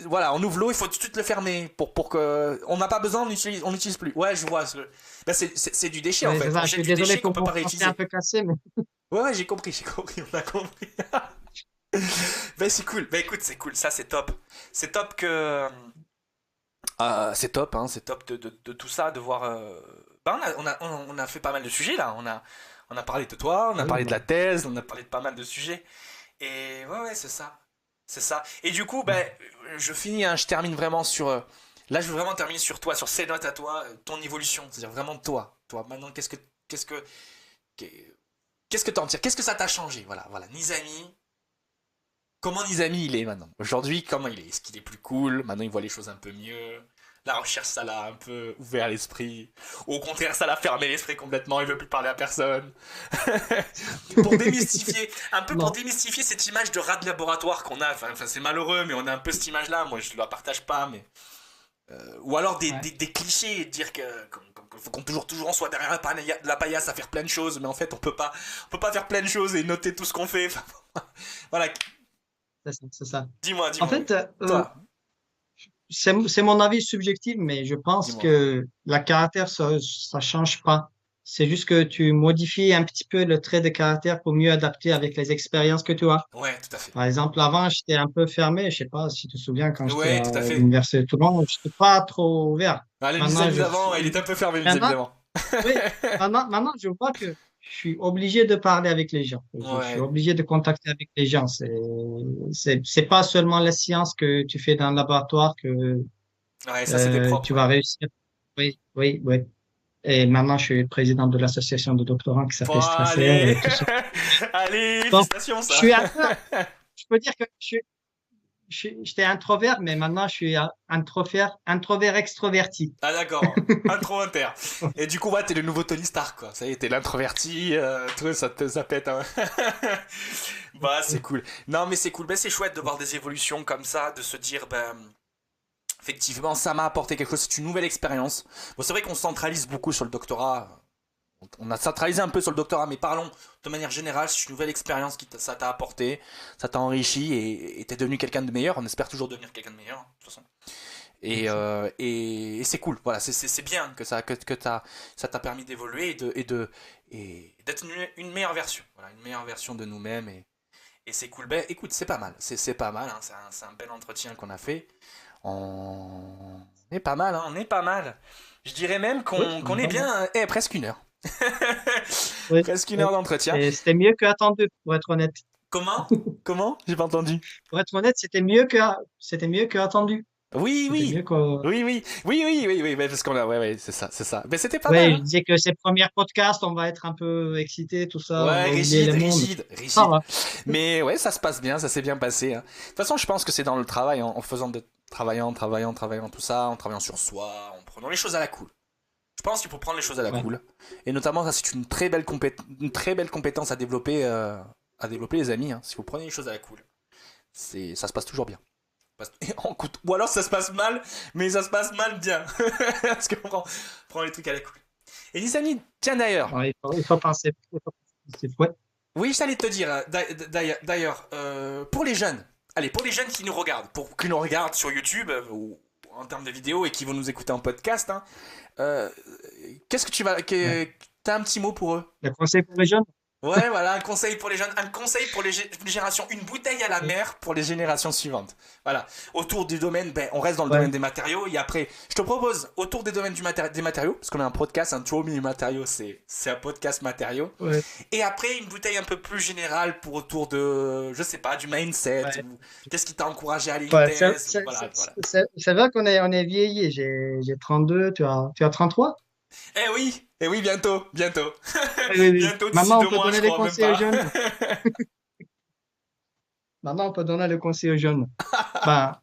B: voilà, on ouvre l'eau, il faut tout de suite le fermer pour que, on n'a pas besoin, on n'utilise plus. Ouais, je vois. Ben, c'est du déchet en
A: ouais, c'est
B: fait,
A: ça.
B: on
A: Je
B: jette
A: suis
B: du
A: désolé
B: déchet qu'on
A: pour
B: peut
A: mon
B: pas
A: français un
B: réutiliser.
A: peu cassé, mais
B: Ouais, j'ai compris, on a compris. Ben c'est cool, ben écoute, c'est cool, ça c'est top. C'est top que, c'est top, hein, c'est top de tout ça, de voir. Ben, on a fait pas mal de sujets là. On a parlé de toi, on a
A: oui,
B: parlé de la
A: bon.
B: thèse, on a parlé de pas mal de sujets. Et ouais, ouais, c'est ça. C'est ça. Et du coup, ben, je finis, hein, je termine vraiment sur. Là, je veux vraiment terminer sur toi, sur ces notes à toi, ton évolution. C'est-à-dire vraiment toi. Toi, maintenant, qu'est- qu'est-ce que t'en tires? Qu'est-ce que ça t'a changé? Voilà, voilà. Nizami, comment Nizami il est maintenant? Aujourd'hui, comment il est? Est-ce qu'il est plus cool? Maintenant, il voit les choses un peu mieux. La recherche, ça l'a un peu ouvert l'esprit. Ou au contraire, ça l'a fermé l'esprit complètement. Il veut plus parler à personne. Pour démystifier, un peu pour
A: Non,
B: démystifier cette image de rat de laboratoire qu'on a. Enfin, c'est malheureux, mais on a un peu cette image-là. Moi, je la partage pas, mais ou alors
A: ouais,
B: des clichés, dire que faut qu'on toujours on soit derrière la paillasse à faire plein de choses, mais en fait, on peut pas faire plein de choses et noter tout ce qu'on fait. Enfin, voilà.
A: c'est ça. En
B: Dis-moi, oui.
A: fait,
B: Toi,
A: c'est mon avis subjectif, mais je pense
B: dis-moi.
A: que la caractère, ça change pas. C'est juste que tu modifies un petit peu le trait de caractère pour mieux adapter avec les expériences que tu as.
B: Ouais, tout à fait.
A: Par exemple, avant, j'étais un peu fermé. Je sais pas si tu te souviens, quand j'étais
B: Ouais,
A: à
B: tout à fait.
A: l'université de Toulon, j'étais pas trop ouvert.
B: Ah, le
A: Maintenant,
B: Nizami d'avant, il est un peu fermé, le Nizami
A: maintenant,
B: d'avant.
A: oui, maintenant, je vois que je suis obligé de parler avec les gens. Je suis
B: Ouais,
A: obligé de contacter avec les gens. C'est pas seulement la science que tu fais dans le laboratoire que
B: ouais, ça c'était propre,
A: tu
B: ouais.
A: vas réussir. Oui, oui, oui. Et maintenant, je suis président de l'association de doctorants qui
B: Bon,
A: s'appelle Stracer
B: allez,
A: et tout ça.
B: allez,
A: Donc,
B: félicitations
A: je
B: ça.
A: suis un peu, je peux dire que j'étais introvert, mais maintenant, je suis un introvert extroverti.
B: Ah d'accord, intro inter. Et du coup, ouais, t'es le nouveau Tony Stark, quoi. Ça y est, t'es l'introverti, tout ça pète, hein. Bah, c'est cool. Non, mais c'est cool. Ben, c'est chouette de voir des évolutions comme ça, de se dire, ben, effectivement, ça m'a apporté quelque chose. C'est une nouvelle expérience. Bon, c'est vrai qu'on se centralise beaucoup sur le doctorat. On a centralisé un peu sur le doctorat, mais parlons de manière générale. C'est une nouvelle expérience ça t'a apporté, ça t'a enrichi et t'es devenu quelqu'un de meilleur. On espère toujours devenir quelqu'un de meilleur, de toute façon. Et c'est cool, voilà, c'est bien ça t'a permis d'évoluer et d'être une meilleure version, voilà, une meilleure version de nous-mêmes et c'est cool. Ben écoute, c'est pas mal, c'est pas mal, hein, c'est un bel entretien qu'on a fait. On est pas mal, hein, on est pas mal. Je dirais même
A: Oui,
B: qu'on est bien, presque une heure.
A: oui,
B: Presque une
A: oui.
B: heure d'entretien.
A: Et c'était mieux que attendu, pour être honnête.
B: Comment? Comment? J'ai pas entendu.
A: Pour être honnête, c'était mieux que attendu.
B: Oui,
A: C'était
B: oui.
A: mieux que,
B: Oui, parce qu'on a, ouais, c'est ça, c'est ça. Mais c'était pas mal,
A: ouais, je
B: hein.
A: disais que ces premiers podcasts, on va être un peu excité, tout ça, on
B: Ouais,
A: va oublier
B: rigide,
A: le monde.
B: rigide,
A: Ça
B: rigide.
A: va.
B: Mais ouais, ça se passe bien, ça s'est bien passé, hein. De toute façon, je pense que c'est dans le travail, en faisant travaillant tout ça, en travaillant sur soi, en prenant les choses à la cool. Je pense qu'il faut prendre les choses à la
A: Ouais.
B: cool. Et notamment, ça, c'est une très belle compétence à développer les amis, hein. Si vous prenez les choses à la cool, ça se passe toujours bien. Ou alors ça se passe mal, mais ça se passe mal bien. Parce qu'on prend les trucs à la cool. Et les amis, tiens d'ailleurs,
A: Ouais, il faut penser. Ouais.
B: oui, j'allais te dire, d'ailleurs, pour les jeunes, allez, pour les jeunes qui nous regardent, qui nous regardent sur YouTube ou en termes de vidéos et qui vont nous écouter en podcast, hein, qu'est-ce que tu vas,
A: Ouais.
B: t'as un petit mot pour eux?
A: Le conseil pour les jeunes?
B: Ouais, voilà, un conseil pour les jeunes, un conseil pour les générations, une bouteille à la mer pour les générations suivantes. Voilà. Autour du domaine, ben, on reste dans le
A: Ouais,
B: domaine des matériaux. Et après, je te propose, autour des domaines des matériaux, parce qu'on a un podcast, un Throw Me Matériaux, c'est un podcast matériaux.
A: ouais,
B: Et après, une bouteille un peu plus générale pour autour de, je sais pas, du mindset,
A: ouais.
B: ou qu'est-ce qui t'a encouragé à aller à une
A: Ouais,
B: thèse, ou voilà, voilà.
A: c'est vrai on est vieilli. J'ai 32, tu as 33?
B: Eh oui, bientôt, bientôt.
A: Oui, oui, oui.
B: Bientôt, d'ici
A: Maintenant, on
B: deux
A: peut
B: mois, je
A: donner les
B: crois, même
A: conseils aux
B: pas.
A: jeunes. Maintenant, on peut donner les conseils aux jeunes. Ben,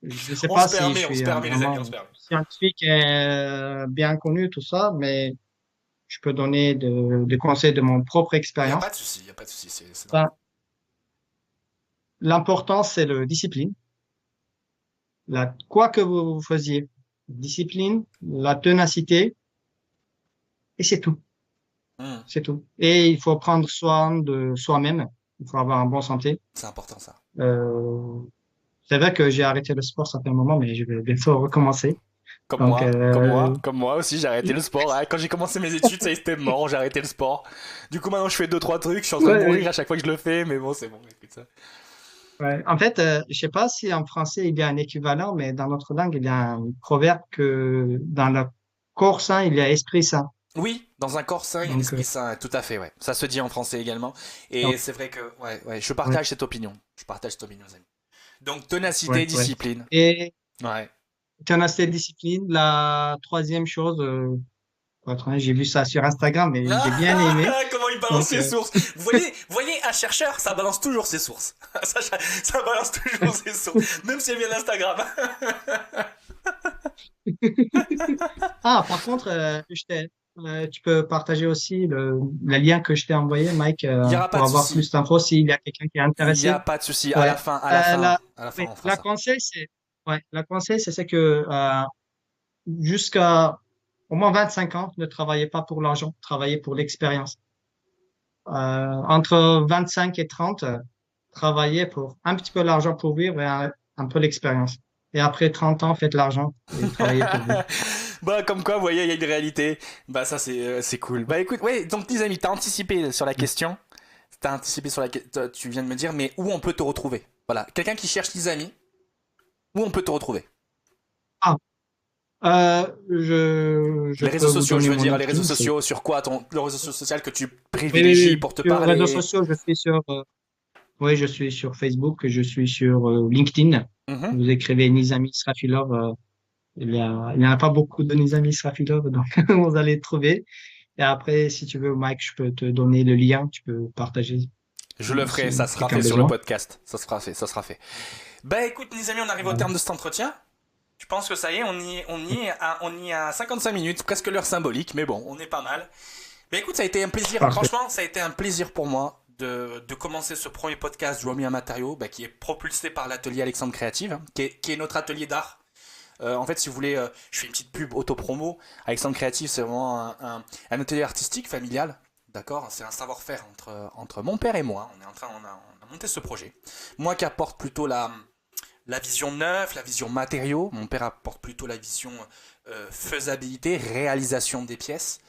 A: je ne sais pas si je
B: On se
A: suis
B: permet, les amis, on se
A: vraiment
B: permet.
A: scientifique et bien connu, tout ça, mais je peux donner des conseils de mon propre
B: Il n'y a pas
A: expérience.
B: de souci, il n'y a pas de souci, c'est normal.
A: Ben, l'important, c'est le discipline. Quoi que vous faisiez, discipline, la ténacité, et c'est tout.
B: Hmm,
A: C'est tout. Et il faut prendre soin de soi-même. Il faut avoir une bonne santé.
B: c'est important ça.
A: Euh, c'est vrai que j'ai arrêté le sport, ça fait un moment, mais je vais bientôt recommencer. Donc,
B: Comme moi aussi, j'ai arrêté le sport. Ouais, quand j'ai commencé mes études, ça y est, c'était mort, j'ai arrêté le sport. Du coup, maintenant, je fais deux, trois trucs, je suis en train de
A: ouais,
B: mourir
A: ouais,
B: à chaque fois que je le fais, mais bon, c'est bon, écoute ça.
A: ouais. En fait, je sais pas si en français il y a un équivalent, mais dans notre langue, il y a un proverbe que dans le corps sain, il y a esprit sain.
B: Oui, dans un corps sain, il y a un
A: Donc,
B: esprit sain, tout à fait, ouais. Ça se dit en français également.
A: donc,
B: Et c'est vrai que, ouais, je
A: ouais,
B: partage cette opinion. Je partage cette opinion, les amis. Donc,
A: ouais,
B: ténacité,
A: ouais.
B: discipline.
A: Et
B: Ouais.
A: tu en as cette discipline. La troisième chose, pour être honnête, j'ai vu ça sur Instagram et j'ai bien aimé.
B: Comment il balance
A: Donc,
B: ses sources. Vous voyez, un chercheur, ça balance toujours ses sources. Ça balance toujours ses sources. Même si elle vient d'Instagram.
A: ah, par contre, tu peux partager aussi le lien que je t'ai envoyé, Mike,
B: Il n'y aura pas
A: pour
B: de
A: avoir
B: souci.
A: plus d'infos s'il y a quelqu'un qui est
B: Il n'y a
A: intéressé.
B: pas de souci.
A: Ouais.
B: À la fin,
A: Oui,
B: on fera
A: la
B: ça.
A: conseil, la conseil, c'est que jusqu'à au moins 25 ans, ne travaillez pas pour l'argent, travaillez pour l'expérience. Entre 25 et 30, travaillez pour un petit peu l'argent pour vivre et un peu l'expérience. Et après 30 ans, faites l'argent et travaillez pour vivre.
B: Bah, comme quoi, vous voyez, il y a une réalité. Bah, ça, c'est cool. Bah, écoute, ouais, donc, les amis, t'as anticipé sur la question. T'as anticipé sur la question. Tu viens de me dire, mais où on peut te retrouver? Voilà. Quelqu'un qui cherche des amis, où on peut te retrouver?
A: Ah, je
B: Les
A: peux
B: réseaux
A: vous
B: sociaux, je
A: donner
B: veux
A: mon
B: dire, les réseaux
A: LinkedIn.
B: sociaux, sur quoi le réseau social que tu
A: Oui, oui,
B: privilégies
A: oui.
B: pour te
A: Sur les réseaux
B: parler?
A: sociaux, oui, je suis sur Facebook, je suis sur LinkedIn.
B: Mhm.
A: Vous écrivez Nizami Srafilov. Il y en a pas beaucoup de Nizami Srafilov, donc vous allez le trouver. Et après, si tu veux, Mike, je peux te donner le lien. Tu peux partager
B: Je le ferai, ça
A: si
B: sera
A: quelqu'un a
B: fait sur le
A: besoin.
B: podcast. Ça sera fait, ça sera fait. Bah écoute, les amis, on arrive au
A: Voilà.
B: terme de cet entretien. Je pense que ça y est, on y est à 55 minutes, presque l'heure symbolique, mais bon, on est pas mal. Mais écoute, ça a été un plaisir,
A: Parfait.
B: franchement, ça a été un plaisir pour moi de commencer ce premier podcast Draw Me un Matériau, bah, qui est propulsé par l'atelier Alexandre Créative, hein, qui est notre atelier d'art. En fait, si vous voulez, je fais une petite pub auto-promo. Alexandre Créative, c'est vraiment un atelier artistique familial. D'accord. C'est un savoir-faire entre mon père et moi. On a monté ce projet. Moi qui apporte plutôt la vision neuve, la vision matériaux. Mon père apporte plutôt la vision faisabilité, réalisation des pièces.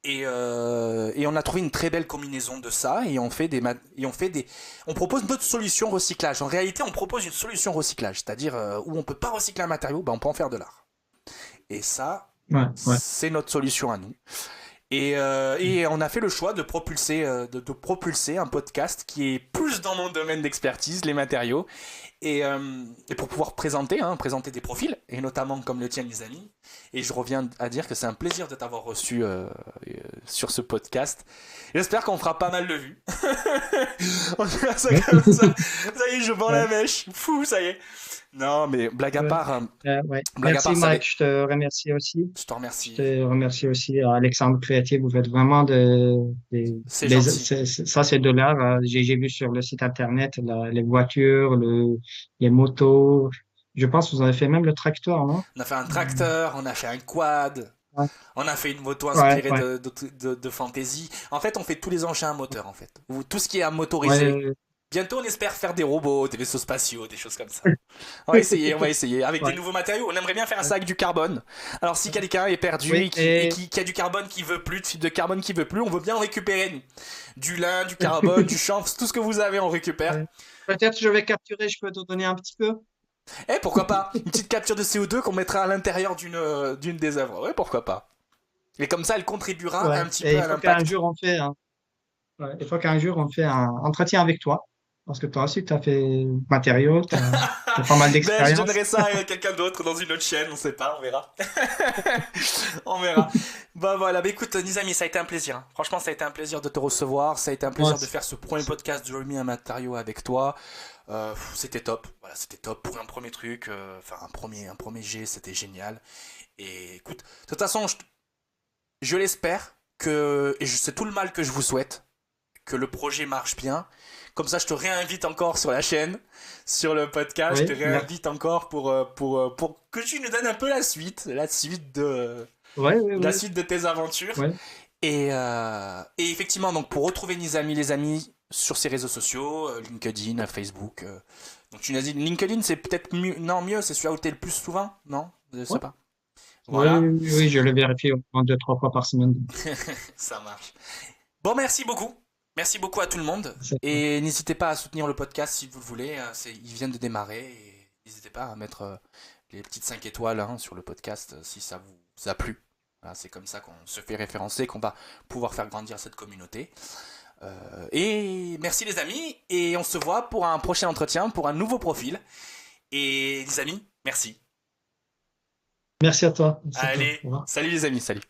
B: Et on a trouvé une très belle combinaison de ça et on propose notre solution recyclage. En réalité, on propose une solution recyclage, c'est-à-dire où on peut pas recycler un matériau, ben on peut en faire de l'art. Et ça,
A: Ouais, ouais.
B: c'est notre solution à nous. Et on a fait le choix de propulser un podcast qui est plus dans mon domaine d'expertise, les matériaux, et pour pouvoir présenter des profils, et notamment comme le tien, les amis. Et je reviens à dire que c'est un plaisir de t'avoir reçu sur ce podcast. J'espère qu'on fera pas mal de vues. On dira ça comme ça. Ça y est, je vends la
A: Ouais,
B: mèche. Fou, ça y est. Non, mais
A: ouais. Ouais.
B: blague à
A: Merci,
B: part,
A: Mike. Je te remercie aussi.
B: je te
A: Je
B: remercie.
A: te remercie aussi, Alexandre Créatif. Vous faites vraiment
B: C'est gentil.
A: ça, c'est de l'art. J'ai vu sur le site internet les voitures, les motos. Je pense que vous avez fait même le tracteur, non?
B: On a fait un tracteur, on a fait un quad,
A: Ouais,
B: on a fait une moto
A: ouais,
B: inspirée de fantasy. En fait, on fait tous les engins à moteur, en fait. Ou tout ce qui est à motoriser,
A: ouais.
B: Bientôt, on espère faire des robots, des vaisseaux spatiaux, des choses comme ça. On va essayer, avec des
A: Ouais,
B: nouveaux matériaux. On aimerait bien faire ça avec du carbone. Alors, si quelqu'un est perdu
A: oui,
B: et qui a du carbone qui veut plus, de fibre de carbone qui veut plus, on veut bien en récupérer, nous. Du lin, du carbone, du chanvre, tout ce que vous avez, on récupère.
A: ouais. Peut-être je vais capturer, je peux te donner un petit peu.
B: Eh, pourquoi pas? Une petite capture de CO2 qu'on mettra à l'intérieur d'une des œuvres. Ouais, pourquoi pas? Et comme ça, elle contribuera
A: Ouais.
B: un petit
A: Et
B: peu
A: il
B: à
A: faut qu'un
B: l'impact.
A: jour on fait un, ouais, il faut qu'un jour on fait un entretien avec toi. Parce que toi aussi, tu as fait matériaux, tu as pas mal
B: Ben, je
A: d'expérience.
B: donnerai ça à quelqu'un d'autre dans une autre chaîne, on sait pas, on verra. On verra. Bah voilà, bah écoute, Nizami, ça a été un plaisir, hein. Franchement, ça a été un plaisir de te recevoir. Ça a été un
A: Moi
B: plaisir de
A: aussi.
B: faire ce premier podcast de Rémi un matériau avec toi. C'était top. Voilà, c'était top pour un premier truc. Enfin, un premier G, c'était génial. Et écoute, de toute façon, je l'espère que, et c'est tout le mal que je vous souhaite, que le projet marche bien. Comme ça, je te réinvite encore sur la chaîne, sur le podcast. Je
A: Oui,
B: te réinvite encore pour que tu nous donnes un peu
A: ouais, oui,
B: la
A: oui,
B: suite de tes aventures.
A: ouais.
B: Et effectivement, donc pour retrouver Nizami, les amis, sur ses réseaux sociaux, LinkedIn, Facebook. Donc tu nous as dit LinkedIn, c'est peut-être mieux. Non, mieux, c'est celui où tu es le plus souvent. Non, je sais
A: Ouais.
B: pas.
A: Oui,
B: Voilà,
A: oui, oui, je le vérifie au moins 2, 3 fois par semaine.
B: ça marche. Bon, merci beaucoup. Merci beaucoup à tout le monde.
A: C'est ça.
B: Et n'hésitez pas à soutenir le podcast si vous le voulez. Ils viennent de démarrer. Et n'hésitez pas à mettre les petites 5 étoiles, hein, sur le podcast, si ça vous a plu. Voilà, c'est comme ça qu'on se fait référencer, qu'on va pouvoir faire grandir cette communauté. Et merci les amis. Et on se voit pour un prochain entretien, pour un nouveau profil. Et les amis, merci.
A: Merci à toi. Merci à toi.
B: Allez,
A: Au revoir.
B: salut les amis, salut.